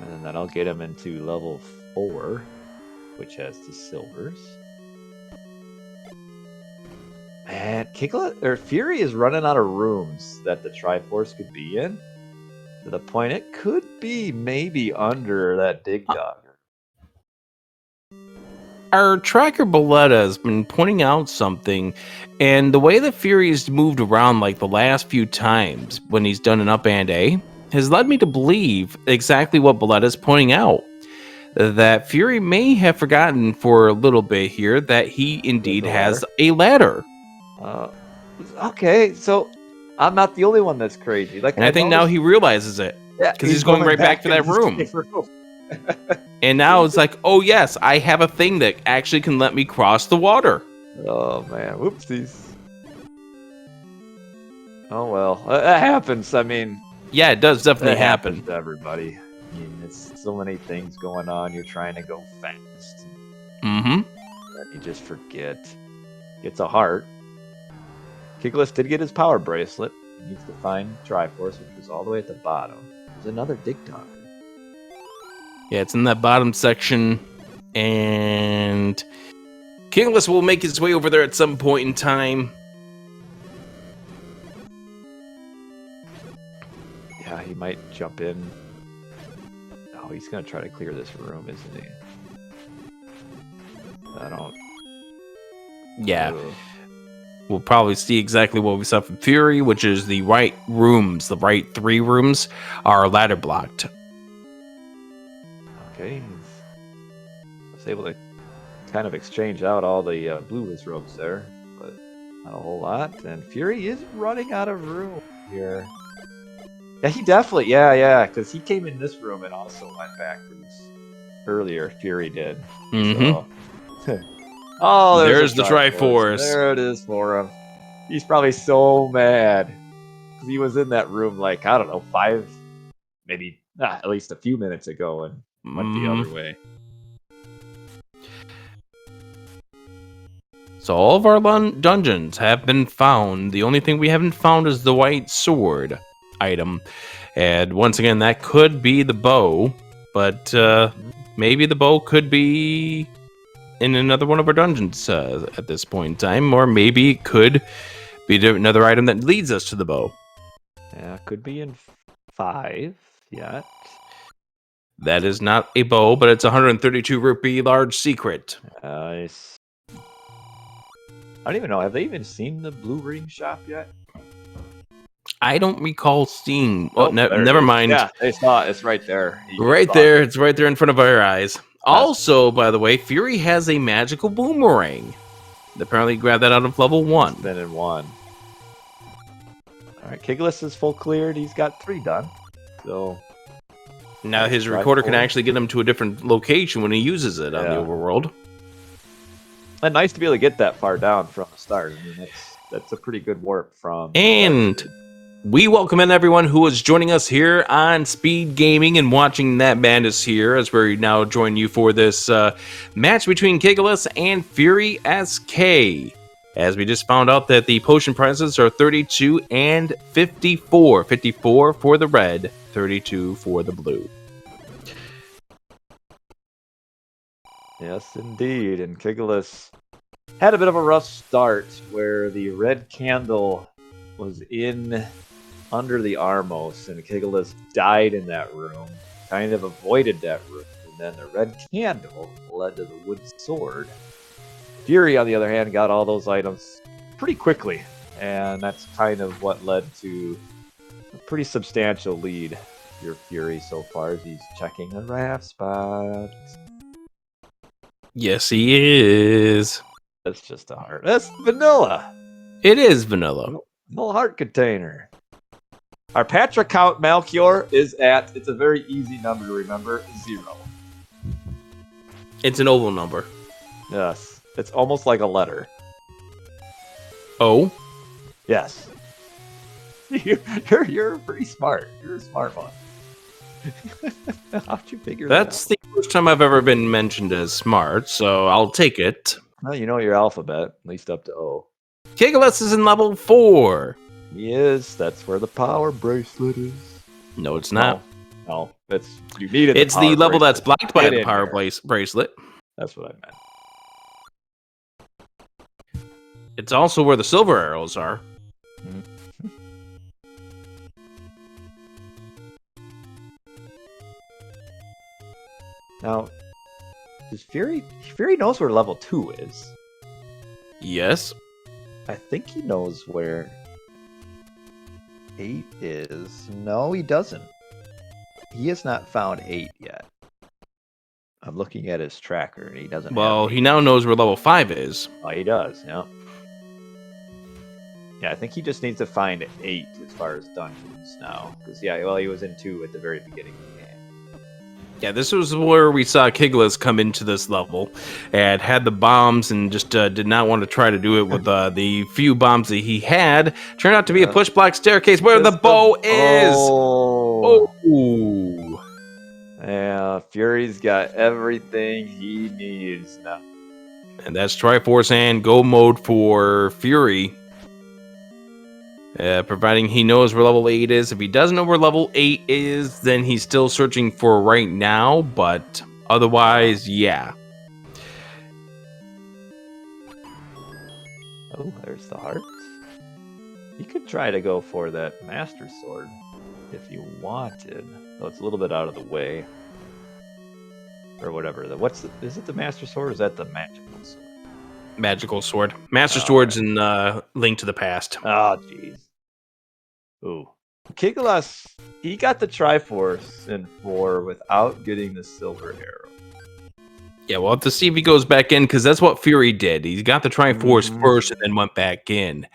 And then that'll get him into level 4, which has the silvers. And Fury is running out of rooms that the Triforce could be in, to the point it could be maybe under that Dig Dogger. Our tracker Boletta has been pointing out something, and the way that Fury has moved around like the last few times when he's done an up and A has led me to believe exactly what Boletta is pointing out. That Fury may have forgotten for a little bit here that he indeed has a ladder. Okay, so I'm not the only one that's crazy. Like, and I think now he realizes it. Yeah, because he's going right back to that room. And now it's like, oh yes, I have a thing that actually can let me cross the water. Oh man, whoopsies. Oh well, that happens. I mean, yeah, it does definitely happen happen to everybody. I mean, it's so many things going on. You're trying to go fast. Mm-hmm. And you just forget. Gets a heart. Kigalas did get his power bracelet. He needs to find Triforce, which was all the way at the bottom. There's another Dig Dogger. Yeah, it's in that bottom section, and Kigalas will make his way over there at some point in time. Yeah, he might jump in. Oh, he's gonna try to clear this room, isn't he? I don't. Yeah. We'll probably see exactly what we saw from Fury, which is the right rooms, the right 3 rooms are ladder blocked. Okay. I was able to kind of exchange out all the blue robes there, but not a whole lot. And Fury is running out of room here. Yeah, he definitely, yeah, because he came in this room and also went backwards earlier. Fury did. Mm-hmm. So. Oh, there's the Triforce. There it is for him. He's probably so mad because he was in that room like, I don't know, 5, maybe at least a few minutes ago, and went the other way. So all of our dungeons have been found. The only thing we haven't found is the white sword item. And once again, that could be the bow, but maybe the bow could be in another one of our dungeons at this point in time, or maybe it could be another item that leads us to the bow. Yeah, could be in 5 yet. That is not a bow, but it's 132 rupee large secret. Nice. I don't even know. Have they even seen the blue ring shop yet? I don't recall seeing. Oh, Nope, there it never is. mind. Yeah, they saw it. It's right there. He just Right saw there. it. It's right there in front of our eyes. Also, by the way, Fury has a magical boomerang. Apparently, grabbed that out of level 1. Spin in 1. All right, Kigalas is full cleared. He's got 3 done. So Now his recorder can actually get him to a different location when he uses it on the overworld. And nice to be able to get that far down from the start. I mean, that's a pretty good warp from. And we welcome in everyone who is joining us here on Speed Gaming and watching that madness here as we now join you for this match between Kigalas and FurySK. As we just found out that the potion prizes are 32 and 54. 54 for the red, 32 for the blue. Yes, indeed. And Kigalas had a bit of a rough start where the red candle was in under the Armos, and Kigalas died in that room, kind of avoided that room, and then the red candle led to the wood sword. Fury, on the other hand, got all those items pretty quickly, and that's kind of what led to a pretty substantial lead for your Fury so far as he's checking the raft spots. Yes, he is. That's just a heart. That's vanilla. It is vanilla. No heart container. Our Patra count, Melchior, is at, it's a very easy number to remember, 0. It's an oval number. Yes. It's almost like a letter. Oh? Yes. You're pretty smart. You're a smart one. How'd you figure that out? That's the first time I've ever been mentioned as smart, so I'll take it. Well, you know your alphabet, at least up to O. Kigalas is in level 4. He is. That's where the power bracelet is. No, it's not. No, it's you needed. It's the level that's blocked by the power there. bracelet. That's what I meant. It's also where the silver arrows are. Now, does Fury knows where level 2 is? Yes. I think he knows where 8 is. No, he doesn't. He has not found 8 yet. I'm looking at his tracker, and he doesn't. Well, he now knows where level 5 is. Oh, he does. Yeah. Yeah, I think he just needs to find 8 as far as dungeons now. Because well, he was in 2 at the very beginning of the game. Yeah, this was where we saw Kigalas come into this level and had the bombs and just did not want to try to do it with the few bombs that he had. Turned out to be a push block staircase where the bow is. Oh. Yeah, Fury's got everything he needs now. And that's Triforce and Go mode for Fury. Providing he knows where level 8 is. If he doesn't know where level 8 is, then he's still searching for right now, but otherwise, yeah. Oh, there's the heart. You could try to go for that Master Sword if you wanted. Though it's a little bit out of the way. Or whatever. Is it the Master Sword or is that the Magical Sword? Magical Sword. Master Sword's in Link to the Past. Oh, jeez. Ooh. Kigalas, he got the Triforce in 4 without getting the silver arrow. Yeah, we'll have to see if he goes back in, because that's what Fury did. He got the Triforce first and then went back in.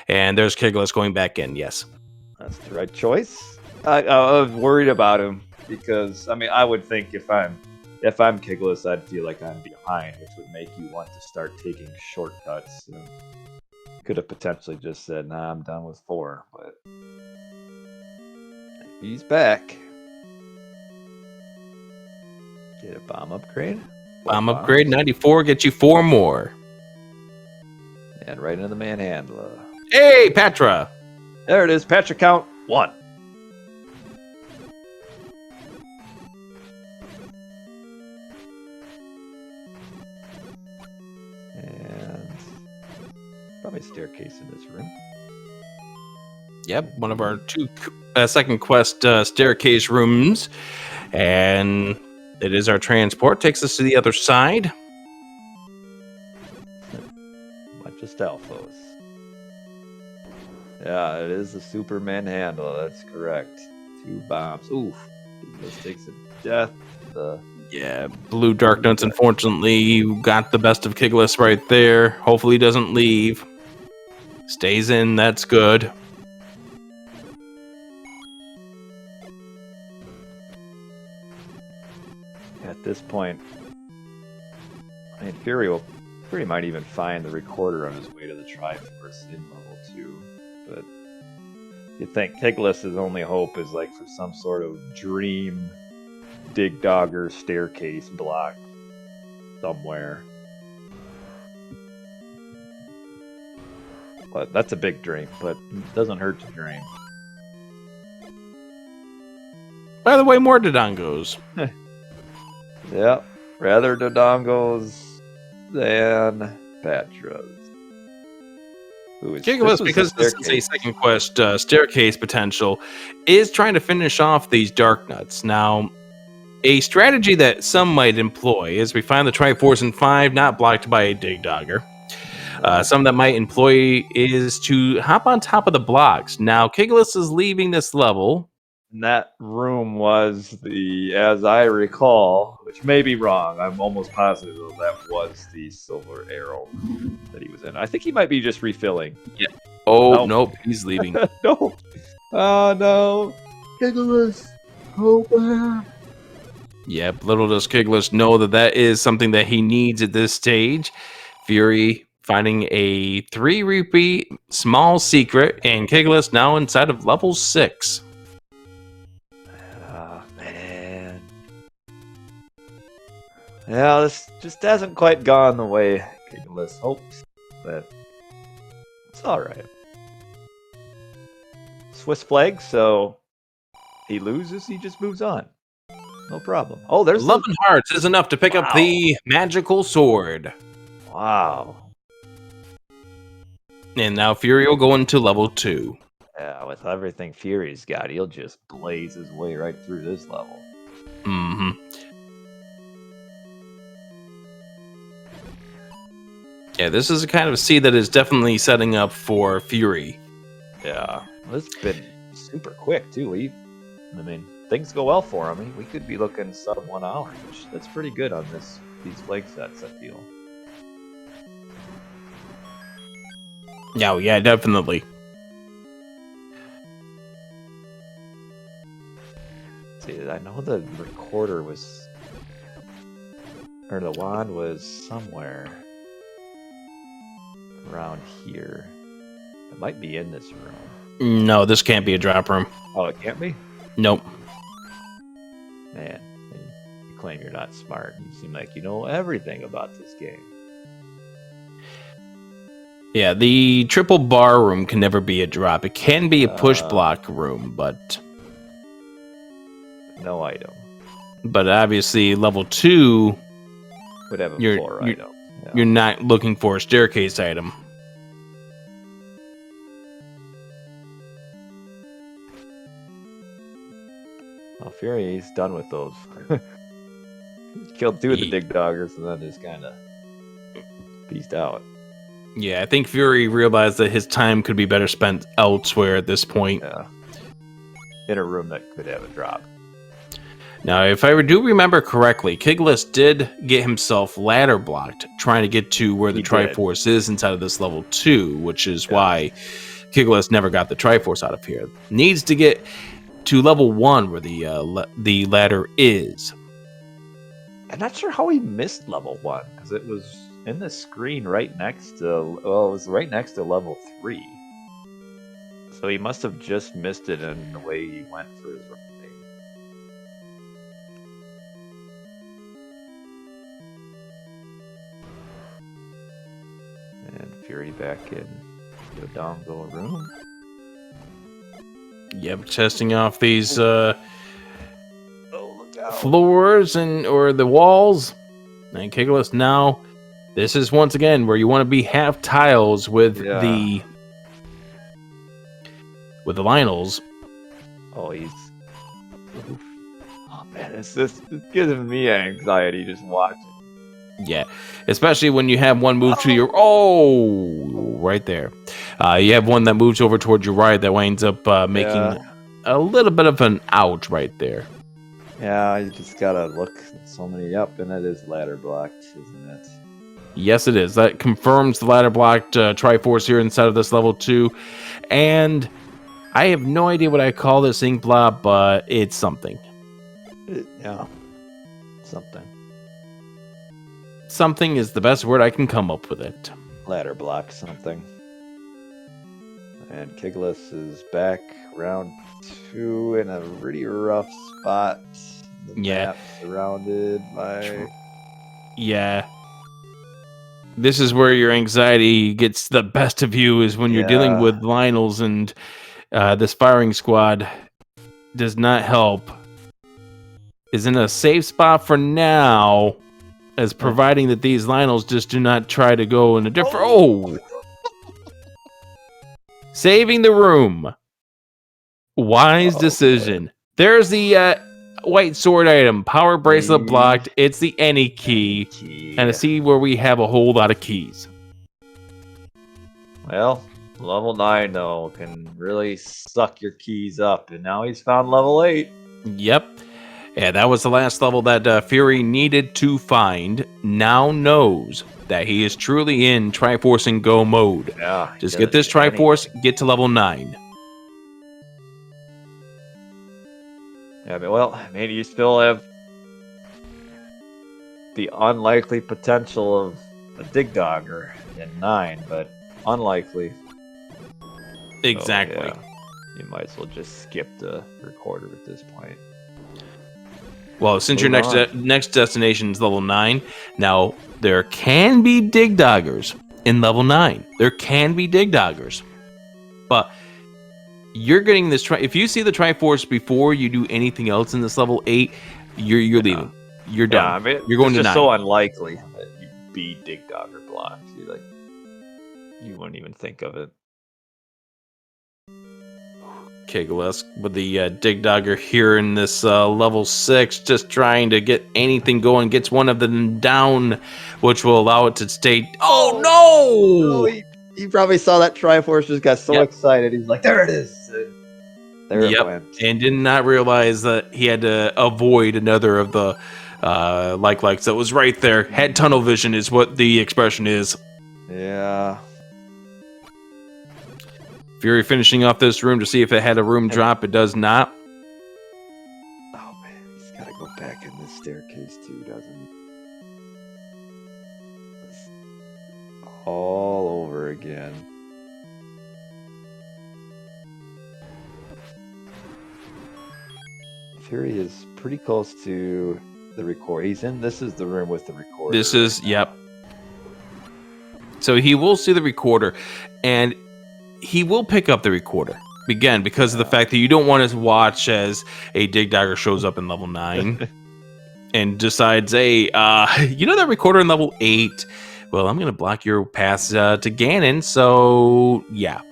And there's Kigalas going back in, yes. That's the right choice. I was worried about him, because, I would think if I'm Kigalas, I'd feel like I'm behind, which would make you want to start taking shortcuts. And could have potentially just said, nah, I'm done with 4, but he's back. Get a bomb upgrade. Bomb upgrade, 94, get you 4 more. And right into the manhandler. Hey, Patra! There it is, Patra count 1. Probably a staircase in this room. Yep, one of our 2 second quest staircase rooms. And it is our transport. Takes us to the other side. Might just Stalfos. Yeah, it is the Superman handle. That's correct. 2 bombs. Oof. This takes a death. Yeah, blue Dark Notes, unfortunately, got the best of Kigalas right there. Hopefully he doesn't leave. Stays in, that's good. At this point, I mean, Fury might even find the recorder on his way to the Triforce in level 2. But you think Kigalas' only hope is like for some sort of dream Dig Dogger staircase block somewhere. But that's a big dream, but it doesn't hurt to dream. By the way, more Dodongos. Yep, rather Dodongos than Patras. Kigalas, because this is a second quest staircase potential, is trying to finish off these Dark Nuts. Now, a strategy that some might employ is we find the Triforce in 5 not blocked by a Dig Dogger. Some that might employ is to hop on top of the blocks. Now, Kigalas is leaving this level. And that room was as I recall, which may be wrong, I'm almost positive that was the silver arrow that he was in. I think he might be just refilling. Yeah. Oh, nope, he's leaving. No. Oh, no. Kigalas, go back. Yep, little does Kigalas know that is something that he needs at this stage. Fury finding a 3 rupee small secret, and Kigalas now inside of level 6. Oh, man. Yeah, this just hasn't quite gone the way Kigalas hopes, but it's alright. Swiss flag, so he loses, he just moves on. No problem. Oh, there's 11 hearts is enough to pick up the magical sword. Wow. And now Fury will go into level 2. Yeah, with everything Fury's got, he'll just blaze his way right through this level. Mm-hmm. Yeah, this is a kind of seed that is definitely setting up for Fury. Yeah, it's been super quick too. I mean, things go well for him. We could be looking sub 1 hour, which that's pretty good on these flag sets, I feel. Yeah, definitely. See, I know the recorder was, or the wand was somewhere around here. It might be in this room. No, this can't be a drop room. Oh, it can't be? Nope. Man, you claim you're not smart. You seem like you know everything about this game. Yeah, the triple bar room can never be a drop. It can be a push block room, but no item. But obviously, level 2 would have a floor item. Yeah. You're not looking for a staircase item. Well, Fury, he's done with those. Killed 2 of the Dig Doggers and then just kind of peaced out. Yeah, I think Fury realized that his time could be better spent elsewhere at this point. Yeah. In a room that could have a drop. Now, if I do remember correctly, Kigalas did get himself ladder blocked, trying to get to where the Triforce is inside of this level 2, which is why Kigalas never got the Triforce out of here. Needs to get to level 1 where the ladder is. I'm not sure how he missed level 1, because it was in the screen right next to, well, it was right next to level 3. So he must have just missed it in the way he went for his running. And Fury back in the Dongo room. Yep, testing off these floors or the walls. And Kigalas now, this is once again where you want to be half tiles with the Lionels. Oh, oh man, it's giving me anxiety just watching. Yeah, especially when you have one move to your right there. You have one that moves over towards your right that winds up making a little bit of an ouch right there. Yeah, you just gotta look so many up, and it is ladder blocked, isn't it? Yes, it is. That confirms the ladder blocked Triforce here inside of this level 2. And I have no idea what I call this ink blob, but it's something. Yeah, something. Something is the best word I can come up with it. Ladder block something. And Kigalas is back round 2 in a pretty rough spot. The map surrounded by... Yeah. This is where your anxiety gets the best of you, is when you're dealing with Lionels, and this firing squad does not help. Is in a safe spot for now, as providing that these Lionels just do not try to go in a different... Saving the room. Wise decision. There's the white sword item. Power bracelet blocked. It's the any key. And I see where we have a whole lot of keys. Well, level 9, though, can really suck your keys up. And now he's found level 8. Yep. Yeah, that was the last level that Fury needed to find. Now knows that he is truly in Triforce and Go mode. Yeah. Just get this Triforce, get to level 9. Yeah, but well, maybe you still have the unlikely potential of a Dig Dogger in 9, but unlikely. Exactly. So, you might as well just skip the recorder at this point. Well, since your next destination is level 9, now there can be Dig Doggers in level 9. There can be Dig Doggers. But you're getting this... If you see the Triforce before you do anything else in this level 8, you're leaving. You're done. I mean, you're going to 9. It's just so unlikely that you be Dig Dogger blocked. You wouldn't even think of it. Kigalas with the Dig Dogger here in this level 6, just trying to get anything going. Gets one of them down, which will allow it to stay... Oh, no! He probably saw that Triforce, just got so excited. He's like, there it is! There it went. And did not realize that he had to avoid another of the likes that was right there. Had tunnel vision is what the expression is. Yeah. Fury finishing off this room to see if it had a room drop. It does not. Oh man, he's got to go back in this staircase too, doesn't he? All over again. Fury is pretty close to the record. This is the room with the recorder. This is, yep. So he will see the recorder, and he will pick up the recorder. Again, because of the fact that you don't want to watch as a Dig Dogger shows up in level 9 and decides, hey, you know that recorder in level 8? Well, I'm going to block your path to Ganon, so yeah.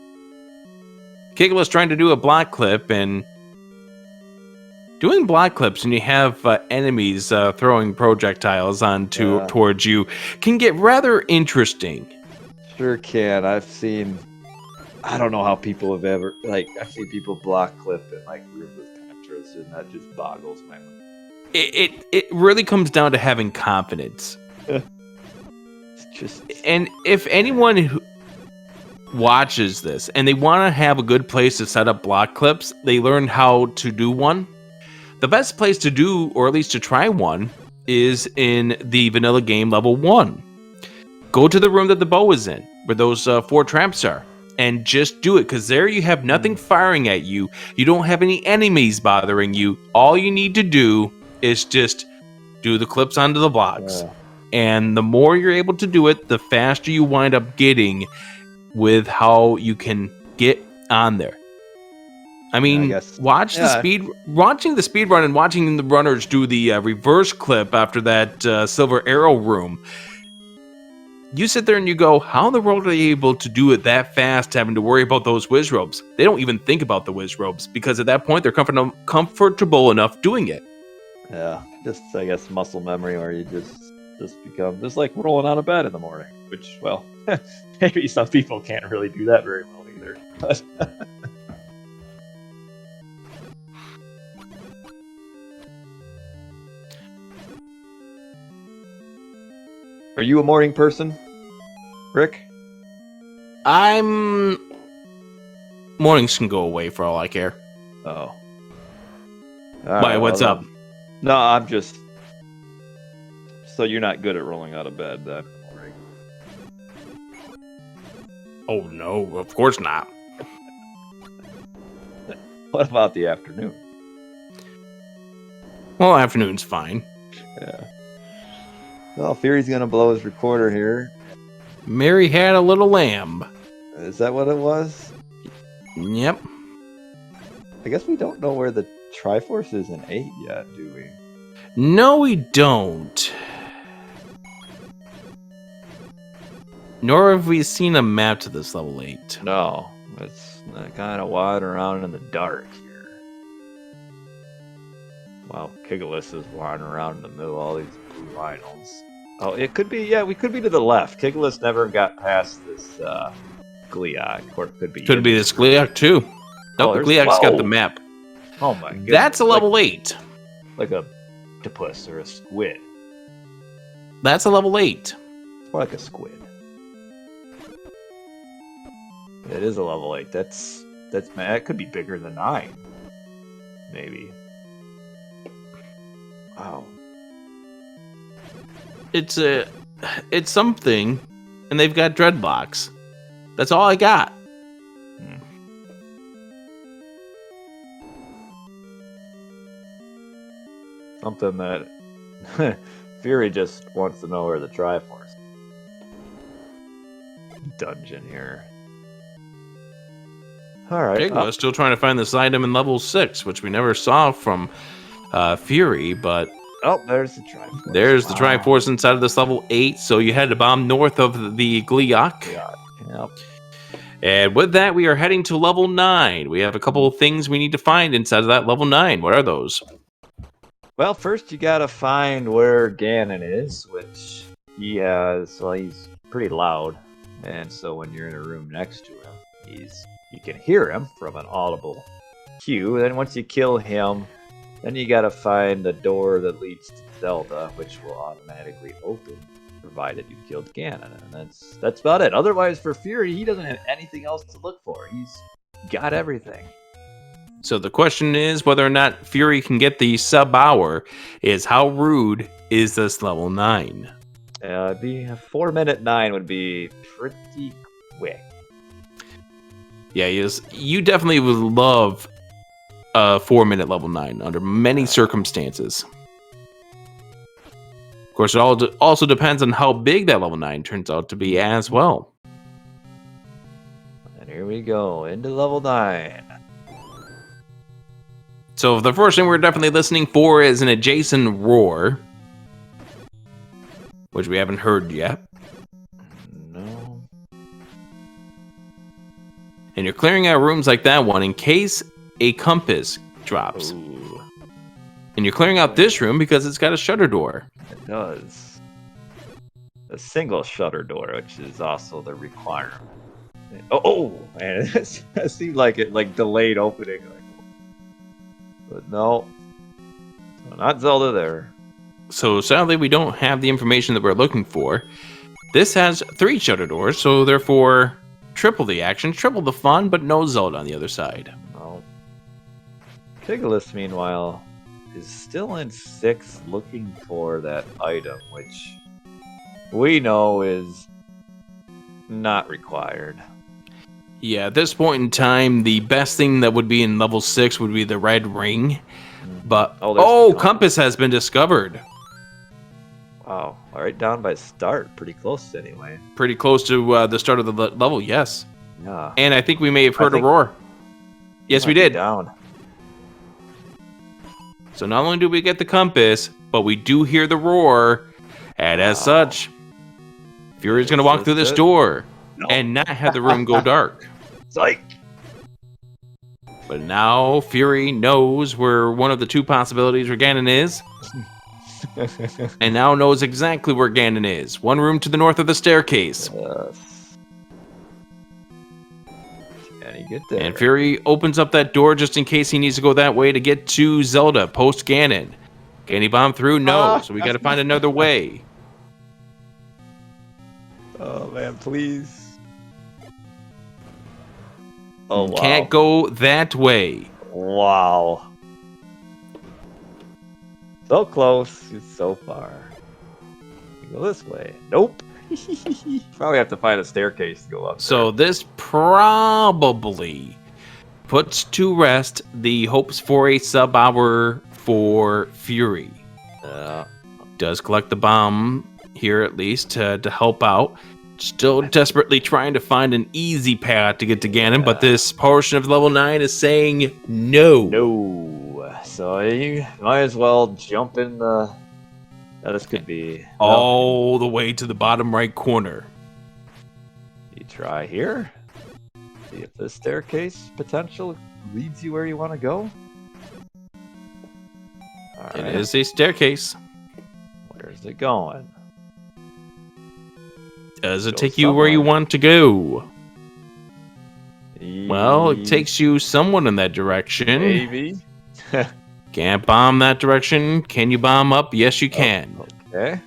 Kigalas trying to do a block clip, and doing block clips when you have enemies throwing projectiles towards you can get rather interesting. Sure can. I've seen... I don't know how people have ever... I've seen people block clip in, rooms with Tetris, and that just boggles my mind. It really comes down to having confidence. And if anyone who watches this and they want to have a good place to set up block clips, they learn how to do one. The best place to do, or at least to try one, is in the vanilla game level 1. Go to the room that the bow is in, where those 4 traps are, and just do it, because there you have nothing firing at you. You don't have any enemies bothering you. All you need to do is just do the clips onto the blocks. Yeah. And the more you're able to do it, the faster you wind up getting with how you can get on there. I mean, watching the speed run and watching the runners do the reverse clip after that silver arrow room. You sit there and you go, how in the world are they able to do it that fast, having to worry about those whiz ropes? They don't even think about the whiz ropes, because at that point they're comfortable enough doing it. Yeah, just, I guess, muscle memory, or you just just become just like rolling out of bed in the morning. Which, well, maybe some people can't really do that very well either. But are you a morning person, Rick? Mornings can go away for all I care. Oh. Why, what's up? No, I'm just... So you're not good at rolling out of bed then? Oh, no, of course not. What about the afternoon? Well, afternoon's fine. Yeah. Well, Fury's gonna blow his recorder here. Mary had a little lamb. Is that what it was? Yep. I guess we don't know where the Triforce is in 8 yet, do we? No, we don't. Nor have we seen a map to this level 8. No. It's kind of wandering around in the dark here. Wow, Kigalas is wandering around in the middle of all these blue rhinos. Oh, it could be, yeah, we could be to the left. Kigalas never got past this Gliok, or it could be... Could be this Gliok, too. Nope, the Gliok's got the map. Oh my goodness. That's a level 8. Like a octopus or a squid. That's a level 8. It's more like a squid. It is a level 8. That's man, that could be bigger than 9. Maybe. Wow. It's something, and they've got dreadlocks. That's all I got. Something that Fury just wants to know where the Triforce dungeon here. Alright. Kigalas still trying to find this item in level 6, which we never saw from Fury, but... Oh, there's the Triforce. There's the Triforce inside of this level 8, so you had to bomb north of the Gliok. Yep. And with that, we are heading to level 9. We have a couple of things we need to find inside of that level 9. What are those? Well, first you gotta find where Ganon is, which he has, well, he's pretty loud. And so when you're in a room next to him, you can hear him from an audible cue. Then once you kill him, then you gotta find the door that leads to Zelda, which will automatically open, provided you've killed Ganon. And that's about it. Otherwise, for Fury, he doesn't have anything else to look for. He's got everything. So the question is whether or not Fury can get the sub-hour is how rude is this level 9? It'd be a 4-minute 9 would be pretty quick. Yeah, you definitely would love a 4-minute level 9 under many circumstances. Of course, it also depends on how big that level 9 turns out to be as well. And here we go, into level 9. So the first thing we're definitely listening for is an adjacent roar, which we haven't heard yet. No. And you're clearing out rooms like that one in case a compass drops. Ooh. And you're clearing out this room because it's got a shutter door. It does. A single shutter door, which is also the requirement. Oh, man, it seemed like it delayed opening. But no, not Zelda there. So sadly, we don't have the information that we're looking for. This has 3 shutter doors, so therefore triple the action, triple the fun, but no Zelda on the other side. No. Kigalas, meanwhile, is still in 6 looking for that item, which we know is not required. Yeah, at this point in time, the best thing that would be in level 6 would be the red ring. But, compass has been discovered. Wow, right down by start. Pretty close anyway. Pretty close to the start of the level, yes. Yeah. And I think we may have heard a roar. Yes, we did. Down. So not only do we get the compass, but we do hear the roar. And as such, Fury's going to walk through this door and not have the room go dark. Psych! But now Fury knows where one of the 2 possibilities where Ganon is. And now knows exactly where Ganon is. One room to the north of the staircase. Can he get there? And Fury opens up that door just in case he needs to go that way to get to Zelda post Ganon. Can he bomb through? No. So we got to find another way. Oh man, please. Oh wow. Can't go that way. Wow. So close, it's so far. Go this way. Nope. Probably have to find a staircase to go up. So this probably puts to rest the hopes for a sub-hour for Fury. Does collect the bomb here at least to help out. Still desperately trying to find an easy path to get to Ganon, but this portion of level 9 is saying no. No. So you might as well jump in the... this could be... all the way to the bottom right corner. You try here. See if this staircase potential leads you where you want to go. It is a staircase. Where's it going? Does it take you where you want to go? Well, it takes you somewhat in that direction. Maybe. Can't bomb that direction. Can you bomb up? Yes, you can. Okay.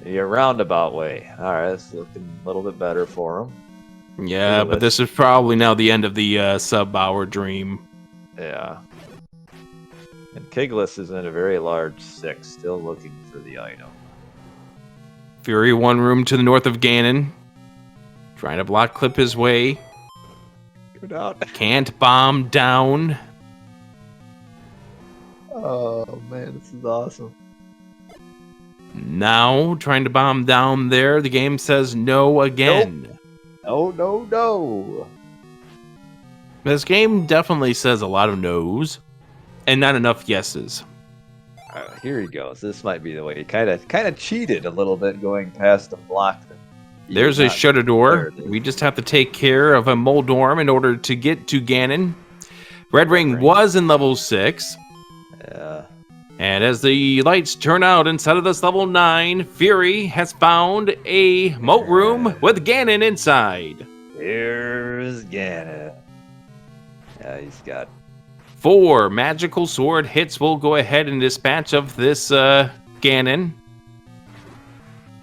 A roundabout way. Alright, that's looking a little bit better for him. Yeah, but this is probably now the end of the sub-hour dream. Yeah. And Kigalas is in a very large 6, still looking for the item. Fury one room to the north of Ganon. Trying to block clip his way. Go down. Can't bomb down. Oh man, this is awesome. Now, trying to bomb down there, the game says no again. Nope. No. This game definitely says a lot of no's, and not enough yeses. Here he goes. This might be the way. He kind of cheated a little bit going past the block. There's a shutter door. We just have to take care of a Moldorm in order to get to Ganon. Red Ring was in level 6. Yeah. And as the lights turn out inside of this level 9, Fury has found a moat room with Ganon inside. Here's Ganon. Yeah, he's got 4 magical sword hits will go ahead and dispatch of this Ganon.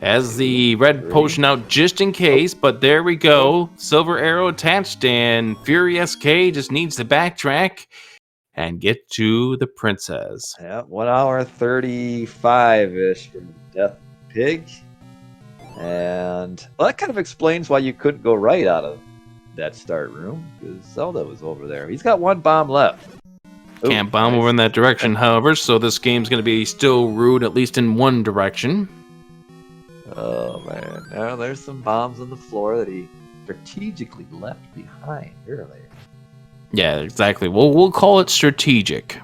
Has the red potion out just in case, but there we go. Silver arrow attached, and FurySK just needs to backtrack and get to the princess. Yeah, 1 hour 35-ish from Death Pig. And well, that kind of explains why you couldn't go right out of that start room, because Zelda was over there. He's got 1 bomb left. Can't bomb over in that direction, however, so this game's going to be still rude, at least in one direction. Oh, man. Now there's some bombs on the floor that he strategically left behind earlier. Yeah, exactly. We'll call it strategic.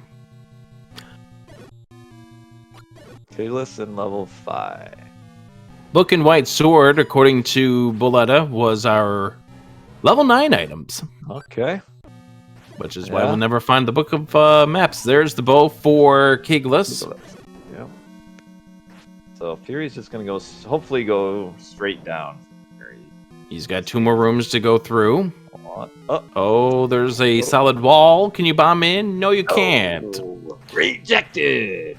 Kigalas in level 5. Book and White Sword, according to Boletta, was our level 9 items. Okay. Which is why we'll never find the Book of Maps. There's the bow for Kigalas. Yeah. So Fury's just going to go, hopefully go straight down. He's got 2 more rooms to go through. Oh, there's a solid wall. Can you bomb in? No, you can't. Rejected.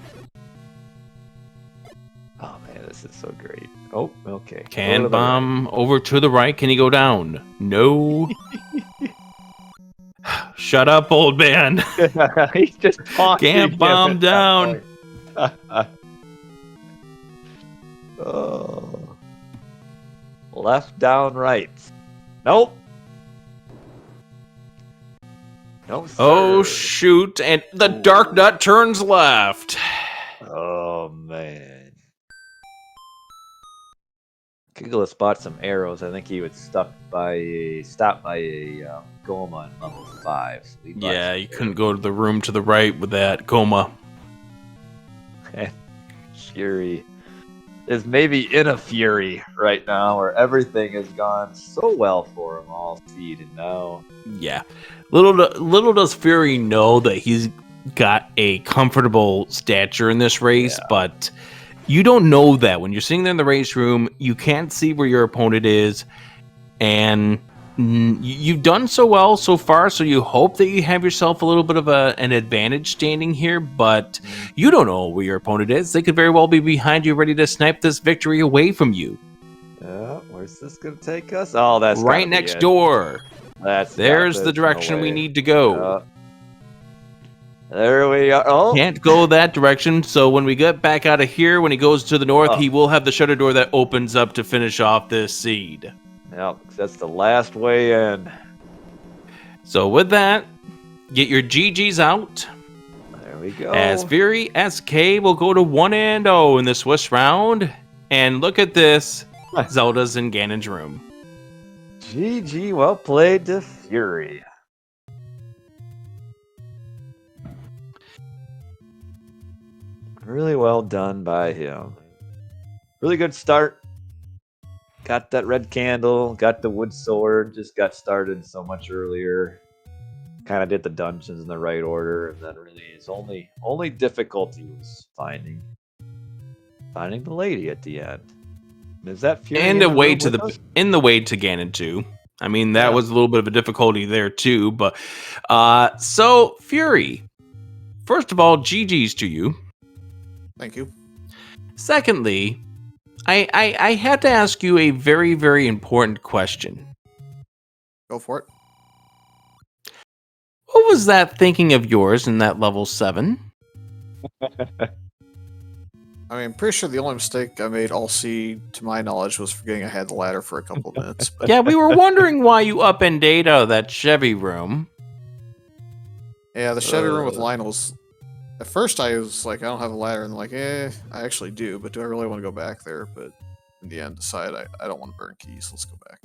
Oh, man, this is so great. Oh, okay. Can bomb over to the right. Can he go down? No. Shut up, old man. He's just talking. Can't bomb down. Oh. Left, down, right. Nope. No, sir. Oh, shoot. And the Dark Nut turns left. Oh, man. Kigalas bought some arrows. I think he was stopped by a Goma in level 5. So yeah, you couldn't go to the room to the right with that Goma. Fury is maybe in a fury right now, where everything has gone so well for him all seed, and now yeah, little does Fury know that he's got a comfortable stature in this race, but you don't know that. When you're sitting there in the race room, you can't see where your opponent is, and you've done so well so far, so you hope that you have yourself a little bit of an advantage standing here, but you don't know where your opponent is. They could very well be behind you, ready to snipe this victory away from you. Where's this going to take us? Oh, that's right next door. There's the direction we need to go. There we are. Oh, can't go that direction. So when we get back out of here, when he goes to the north, he will have the shutter door that opens up to finish off this seed. Yep, that's the last way in. So with that, get your GGs out. There we go. As FurySK will go to 1-0 in the Swiss round. And look at this. Zelda's in Ganon's room. GG, well played to Fury. Really well done by him. Really good start. Got that red candle, got the wood sword, just got started so much earlier. Kind of did the dungeons in the right order, and then really his only difficulty was finding the lady at the end. Is that Fury? And in the way to Ganon too. I mean, that was a little bit of a difficulty there too. But so Fury, first of all, GG's to you. Thank you. Secondly, I had to ask you a very, very important question. Go for it. What was that thinking of yours in that level 7? I mean, I'm pretty sure the only mistake I made all C, to my knowledge, was forgetting I had the ladder for a couple of minutes. But... yeah, we were wondering why you up and date out of that Chevy room. Yeah, the Chevy room with Lionel's... At first, I was like, I don't have a ladder, and I'm like, I actually do, but do I really want to go back there? But in the end, decided I don't want to burn keys. Let's go back.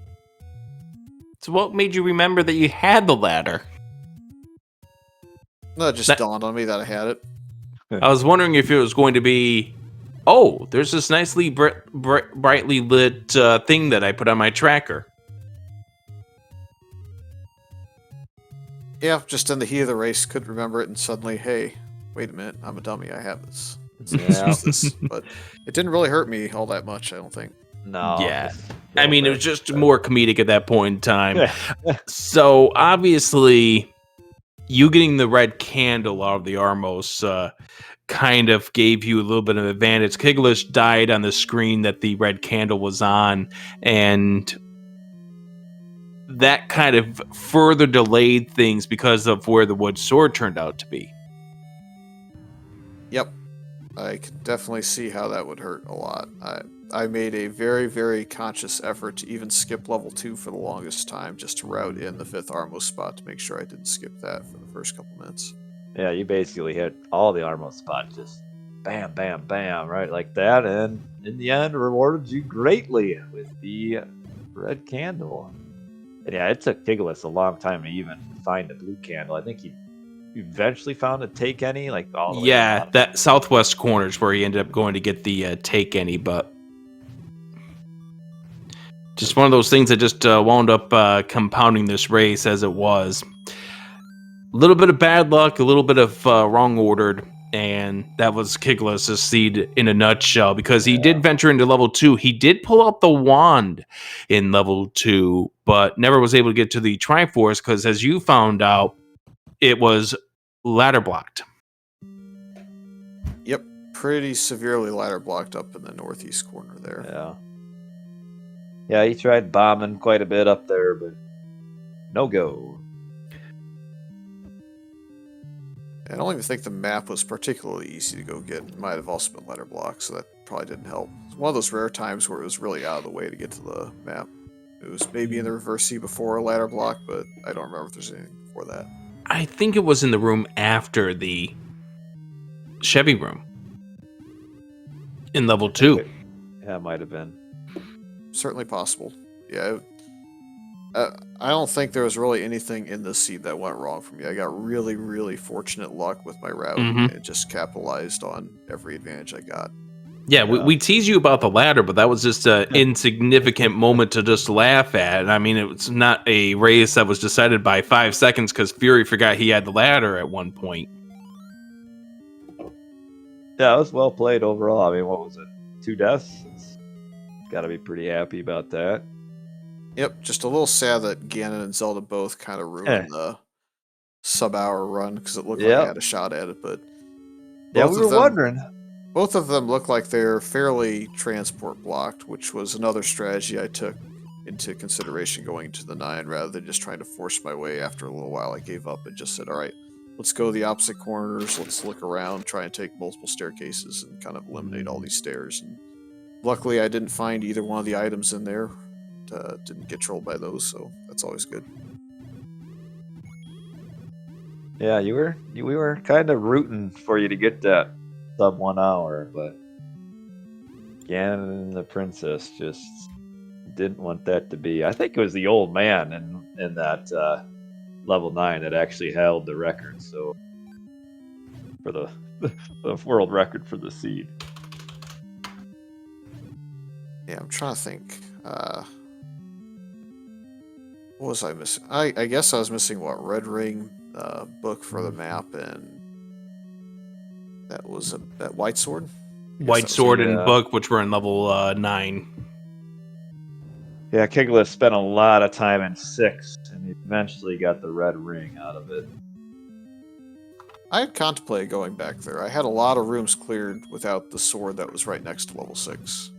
So what made you remember that you had the ladder? No, it just dawned on me that I had it. I was wondering if it was going to be, oh, there's this nicely brightly lit thing that I put on my tracker. Yeah, just in the heat of the race, couldn't remember it, and suddenly, hey, wait a minute, I'm a dummy, I have this. But it didn't really hurt me all that much, I don't think. No. Yeah. I mean, it was just more comedic at that point in time. So, obviously, you getting the red candle out of the Armos kind of gave you a little bit of advantage. Kigalas died on the screen that the red candle was on, and that kind of further delayed things because of where the wood sword turned out to be. Yep. I can definitely see how that would hurt a lot. I made a very, very conscious effort to even skip level 2 for the longest time, just to route in the 5th Armos spot to make sure I didn't skip that for the first couple minutes. Yeah, you basically hit all the Armos spots, just bam, bam, bam, right like that, and in the end rewarded you greatly with the red candle. And yeah, it took Kigalas a long time to even find a blue candle. I think he eventually found a take any, like all the way around. That southwest corner is where he ended up going to get the take any, but just one of those things that just wound up compounding this race as it was. A little bit of bad luck, a little bit of wrong ordered, and that was Kigalas' seed in a nutshell, because he did venture into level 2. He did pull out the wand in level 2, but never was able to get to the Triforce because, as you found out, it was ladder blocked. Yep, pretty severely ladder blocked up in the northeast corner there. Yeah, he tried bombing quite a bit up there, but no go. I don't even think the map was particularly easy to go get. It might have also been ladder blocked, so that probably didn't help. It's one of those rare times where it was really out of the way to get to the map. It was maybe in the reverse C before a ladder block, but I don't remember if there's anything before that. I think it was in the room after the Chevy room. In level 2. Yeah, it might have been. Certainly possible. Yeah. I don't think there was really anything in this seed that went wrong for me. I got really, really fortunate luck with my route, and it just capitalized on every advantage I got. Yeah, we tease you about the ladder, but that was just an insignificant moment to just laugh at. I mean, it was not a race that was decided by 5 seconds because Fury forgot he had the ladder at one point. Yeah, it was well played overall. I mean, what was it? 2 deaths? Got to be pretty happy about that. Yep, just a little sad that Ganon and Zelda both kind of ruined the sub-hour run because it looked like I had a shot at it, but Yeah, we were wondering. Both of them look like they're fairly transport blocked, which was another strategy I took into consideration going to the 9 rather than just trying to force my way. After a little while, I gave up and just said, all right, let's go the opposite corners, let's look around, try and take multiple staircases and kind of eliminate all these stairs. And luckily, I didn't find either one of the items in there. Didn't get trolled by those, so that's always good. Yeah, we were kind of rooting for you to get that sub 1 hour, but Ganon and the princess just didn't want that to be. I think it was the old man in that level 9 that actually held the record. So for the world record for the seed. Yeah, I'm trying to think. What was I missing? I guess I was missing what, Red Ring book for the map, and that was that White Sword. White Sword and book, which were in level 9. Yeah, Kigalas spent a lot of time in 6, and he eventually got the red ring out of it. I had contemplated going back there. I had a lot of rooms cleared without the sword that was right next to level 6.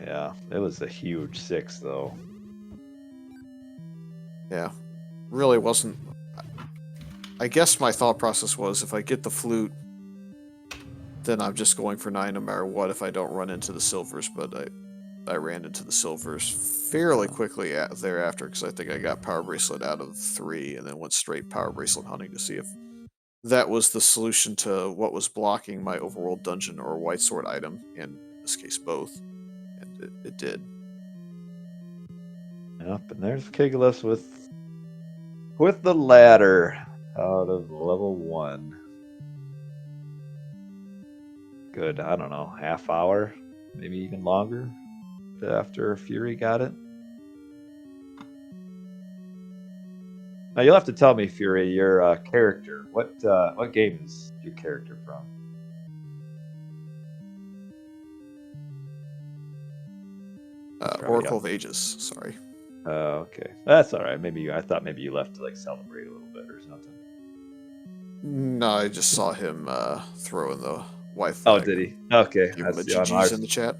Yeah, it was a huge 6, though. Yeah, really wasn't. I guess my thought process was if I get the flute, then I'm just going for 9 no matter what if I don't run into the silvers, but I ran into the silvers fairly quickly thereafter because I think I got Power Bracelet out of 3 and then went straight Power Bracelet hunting to see if that was the solution to what was blocking my overworld dungeon or White Sword item, in this case both, and it did. Yep, and there's Kigalas with the ladder out of level 1. Good, I don't know, half hour, maybe even longer after Fury got it. Now you'll have to tell me, Fury, your character. What game is your character from? Oracle of Ages, sorry. Oh, okay. That's all right. I thought maybe you left to like celebrate a little bit or something. No, I just saw him throw in the white flag. Oh, did he? Okay. Give him a GG's in the chat.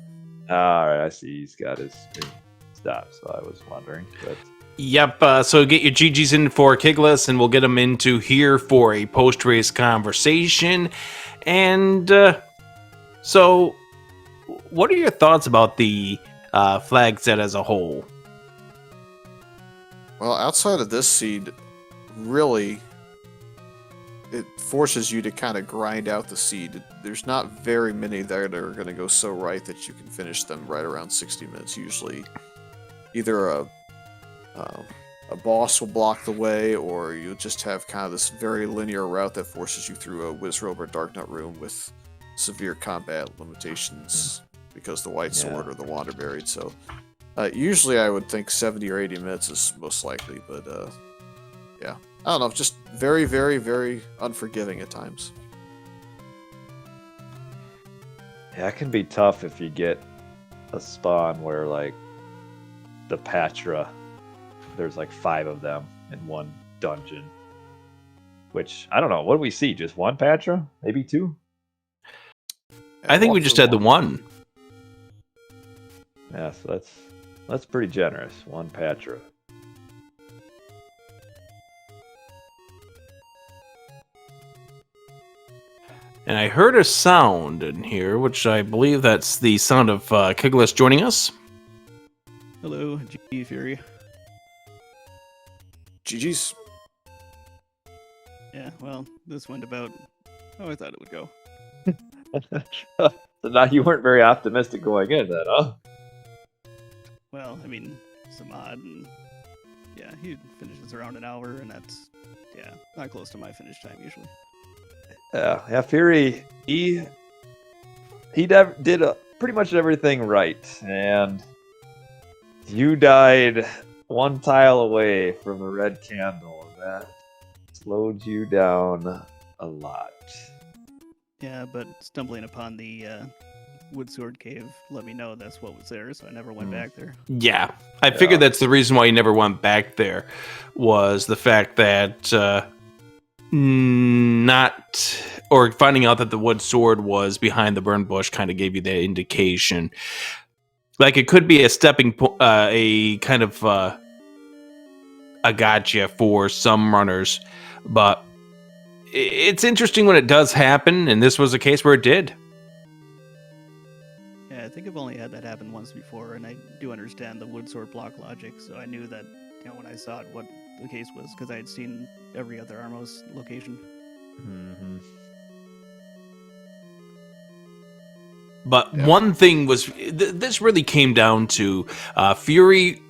All right, I see. He's got his stop, so I was wondering. But Yep, so get your GG's in for Kigalas, and we'll get them into here for a post-race conversation. And so, what are your thoughts about the flag set as a whole? Well, outside of this seed, really, it forces you to kind of grind out the seed. There's not very many there that are going to go so right that you can finish them right around 60 minutes. Usually, either a boss will block the way, or you'll just have kind of this very linear route that forces you through a Wizrobe or Darknut room with severe combat limitations because the White Sword or the Wander Buried. So usually I would think 70 or 80 minutes is most likely, but yeah. I don't know, just very, very, very unforgiving at times. yeah, it can be tough if you get a spawn where like the Patra, there's like 5 of them in one dungeon. Which, I don't know, what do we see? Just 1 Patra? Maybe 2? I think we just had the 1. Yeah, so that's pretty generous. 1 Patra. And I heard a sound in here, which I believe that's the sound of Kigalas joining us. Hello, G Fury. GG's. Yeah, well, this went about how I thought it would go. So now you weren't very optimistic going in then, huh? Well, I mean, Samad, and yeah, he finishes around an hour, and that's, yeah, not close to my finish time usually. Yeah, Fury, he did pretty much everything right, and you died 1 tile away from the red candle. That slowed you down a lot. Yeah, but stumbling upon the wood sword cave let me know that's what was there, so I never went back there. Yeah, I figured that's the reason why you never went back there, was the fact that finding out that the wood sword was behind the burn bush kind of gave you that indication. Like, it could be a stepping point, a kind of a gotcha for some runners, but it's interesting when it does happen, and this was a case where it did. Yeah, I think I've only had that happen once before, and I do understand the wood sword block logic, so I knew that, when I saw it, what the case was, because I had seen every other Armos location. Mm-hmm. But one thing was, this really came down to Fury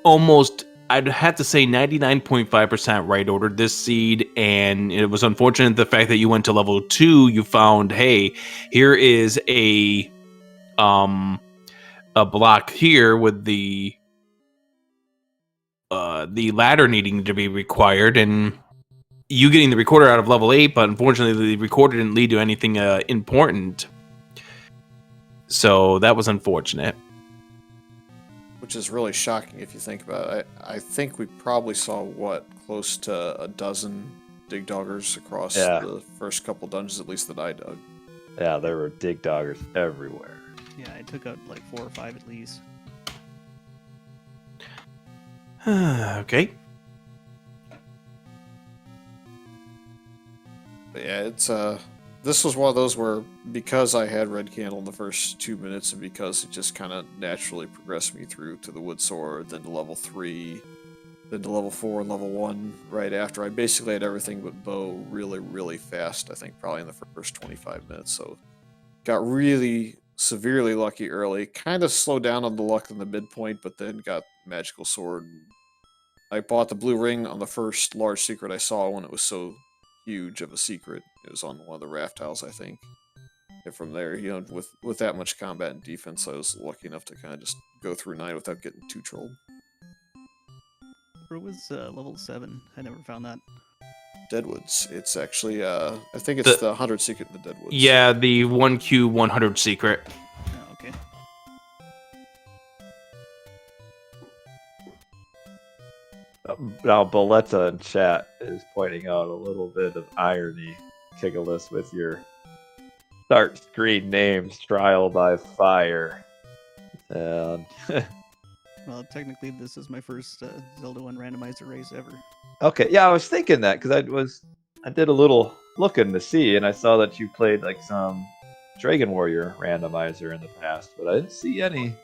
almost, I'd have to say 99.5% right ordered this seed, and it was unfortunate the fact that you went to level 2, you found, hey, here is a block here with the ladder needing to be required, and you getting the recorder out of level 8, but unfortunately the recorder didn't lead to anything important. So that was unfortunate. Which is really shocking if you think about it. I think we probably saw, close to a dozen dig doggers across the first couple dungeons, at least that I dug. Yeah, there were dig doggers everywhere. Yeah, I took out like 4 or 5 at least. Okay. But yeah, it's this was one of those where, because I had red candle in the first 2 minutes, and because it just kind of naturally progressed me through to the wood sword, then to level 3, then to level 4 and level 1 right after, I basically had everything but bow really, really fast, I think probably in the first 25 minutes, so got really severely lucky early, kind of slowed down on the luck in the midpoint, but then got magical sword. I bought the blue ring on the first large secret I saw when it was so huge of a secret. It was on one of the raft tiles, I think. And from there, with that much combat and defense, I was lucky enough to kind of just go through 9 without getting too trolled. Where was level 7? I never found that. Deadwoods. It's actually, I think it's the 100 secret in the Deadwoods. Yeah, the 1Q100 secret. Oh, okay. Now, Boletta in chat is pointing out a little bit of irony, Kigalas, with your start screen names, Trial by Fire. And Well, technically, this is my first Zelda 1 randomizer race ever. okay, yeah, I was thinking that because I did a little looking to see, and I saw that you played like some Dragon Warrior randomizer in the past, but I didn't see any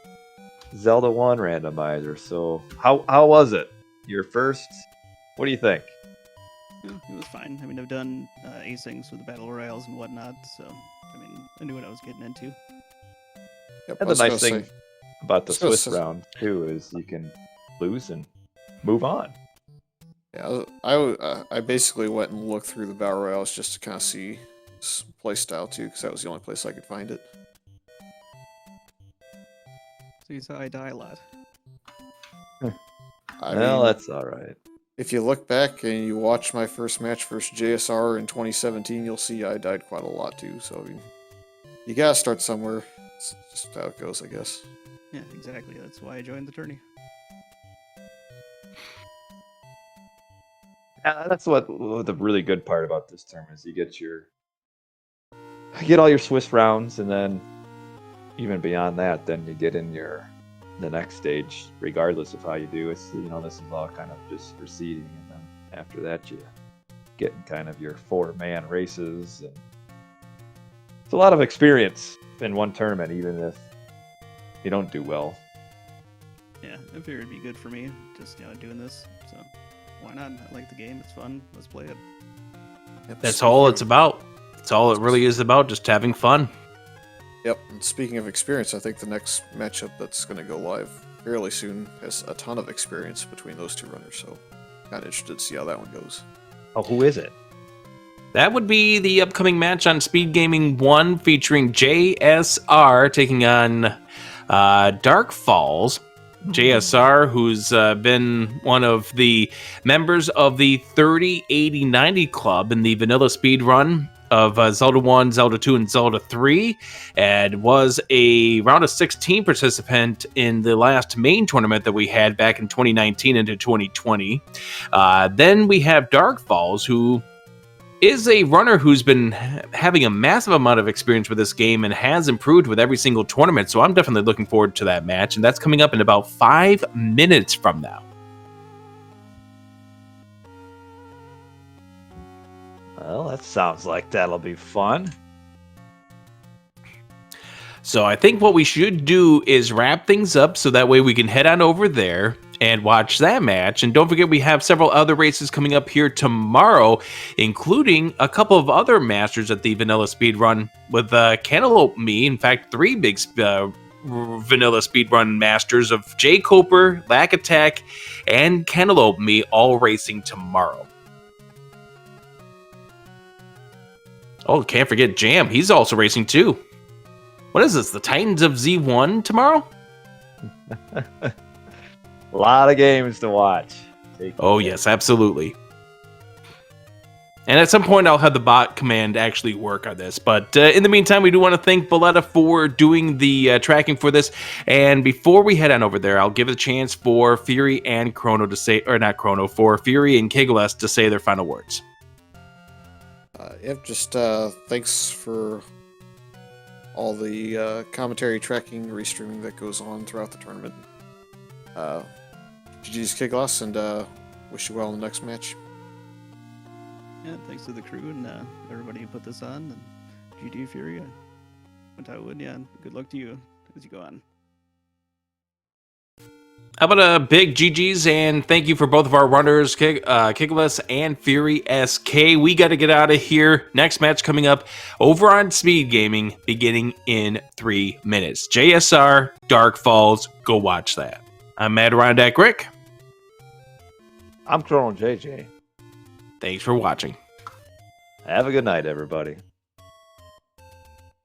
Zelda 1 randomizer. So how was it? Your first? What do you think? Yeah, it was fine. I mean, I've done asyncs with the battle royales and whatnot, so I mean, I knew what I was getting into. Yep, And the nice thing about the Swiss round too is you can lose and move on. Yeah, I basically went and looked through the battle royales just to kind of see playstyle too, because that was the only place I could find it. So you saw I die a lot. Well, that's all right. If you look back and you watch my first match versus JSR in 2017, you'll see I died quite a lot too. So I mean, you gotta start somewhere. It's just how it goes, I guess. Yeah, exactly. That's why I joined the tourney. That's what the really good part about this tournament is. You get all your Swiss rounds, and then even beyond that, then you get in the next stage, regardless of how you do. It's this is all kind of just proceeding, and then after that you get in kind of your 4-man races, and it's a lot of experience in one tournament, even if you don't do well. Yeah, I figured it'd be good for me, just doing this. So why not? I like the game. It's fun. Let's play it. Yep. That's all it's about. That's all it really is about, just having fun. Yep, and speaking of experience, I think the next matchup that's going to go live fairly soon has a ton of experience between those two runners, so kind of interested to see how that one goes. Oh, who is it? That would be the upcoming match on SpeedGaming 1 featuring JSR taking on Dark Falls. JSR, who's been one of the members of the 30-80-90 club in the vanilla speedrun. of Zelda 1, Zelda 2, and Zelda 3, and was a round of 16 participant in the last main tournament that we had back in 2019 into 2020. Then we have Dark Falls, who is a runner who's been having a massive amount of experience with this game and has improved with every single tournament, so I'm definitely looking forward to that match, and that's coming up in about 5 minutes from now. Well, that sounds like that'll be fun. So I think what we should do is wrap things up so that way we can head on over there and watch that match. And don't forget, we have several other races coming up here tomorrow, including a couple of other masters at the Vanilla Speedrun with Cantaloupe Me. In fact, 3 big Vanilla Speedrun masters of Jay Coper, Lack Attack, and Cantaloupe Me all racing tomorrow. Oh, can't forget Jam. He's also racing too. What is this? The Titans of Z1 tomorrow? A lot of games to watch. Oh, yes, absolutely. And at some point, I'll have the bot command actually work on this. But in the meantime, we do want to thank Boletta for doing the tracking for this. And before we head on over there, I'll give a chance for Fury and Chrono to say, or not Chrono, for Fury and kigalas to say their final words. Yep, just thanks for all the commentary, tracking, restreaming that goes on throughout the tournament. GG's kigalas, and wish you well in the next match. Yeah, thanks to the crew and everybody who put this on. And GG Fury, Wood, yeah, good luck to you as you go on. How about a big GG's and thank you for both of our runners, kigalas and FurySK. We got to get out of here. Next match coming up over on SpeedGaming beginning in 3 minutes. JSR, Dark Falls, go watch that. I'm Adirondack Rick. I'm Chrono JJ. Thanks for watching. Have a good night, everybody.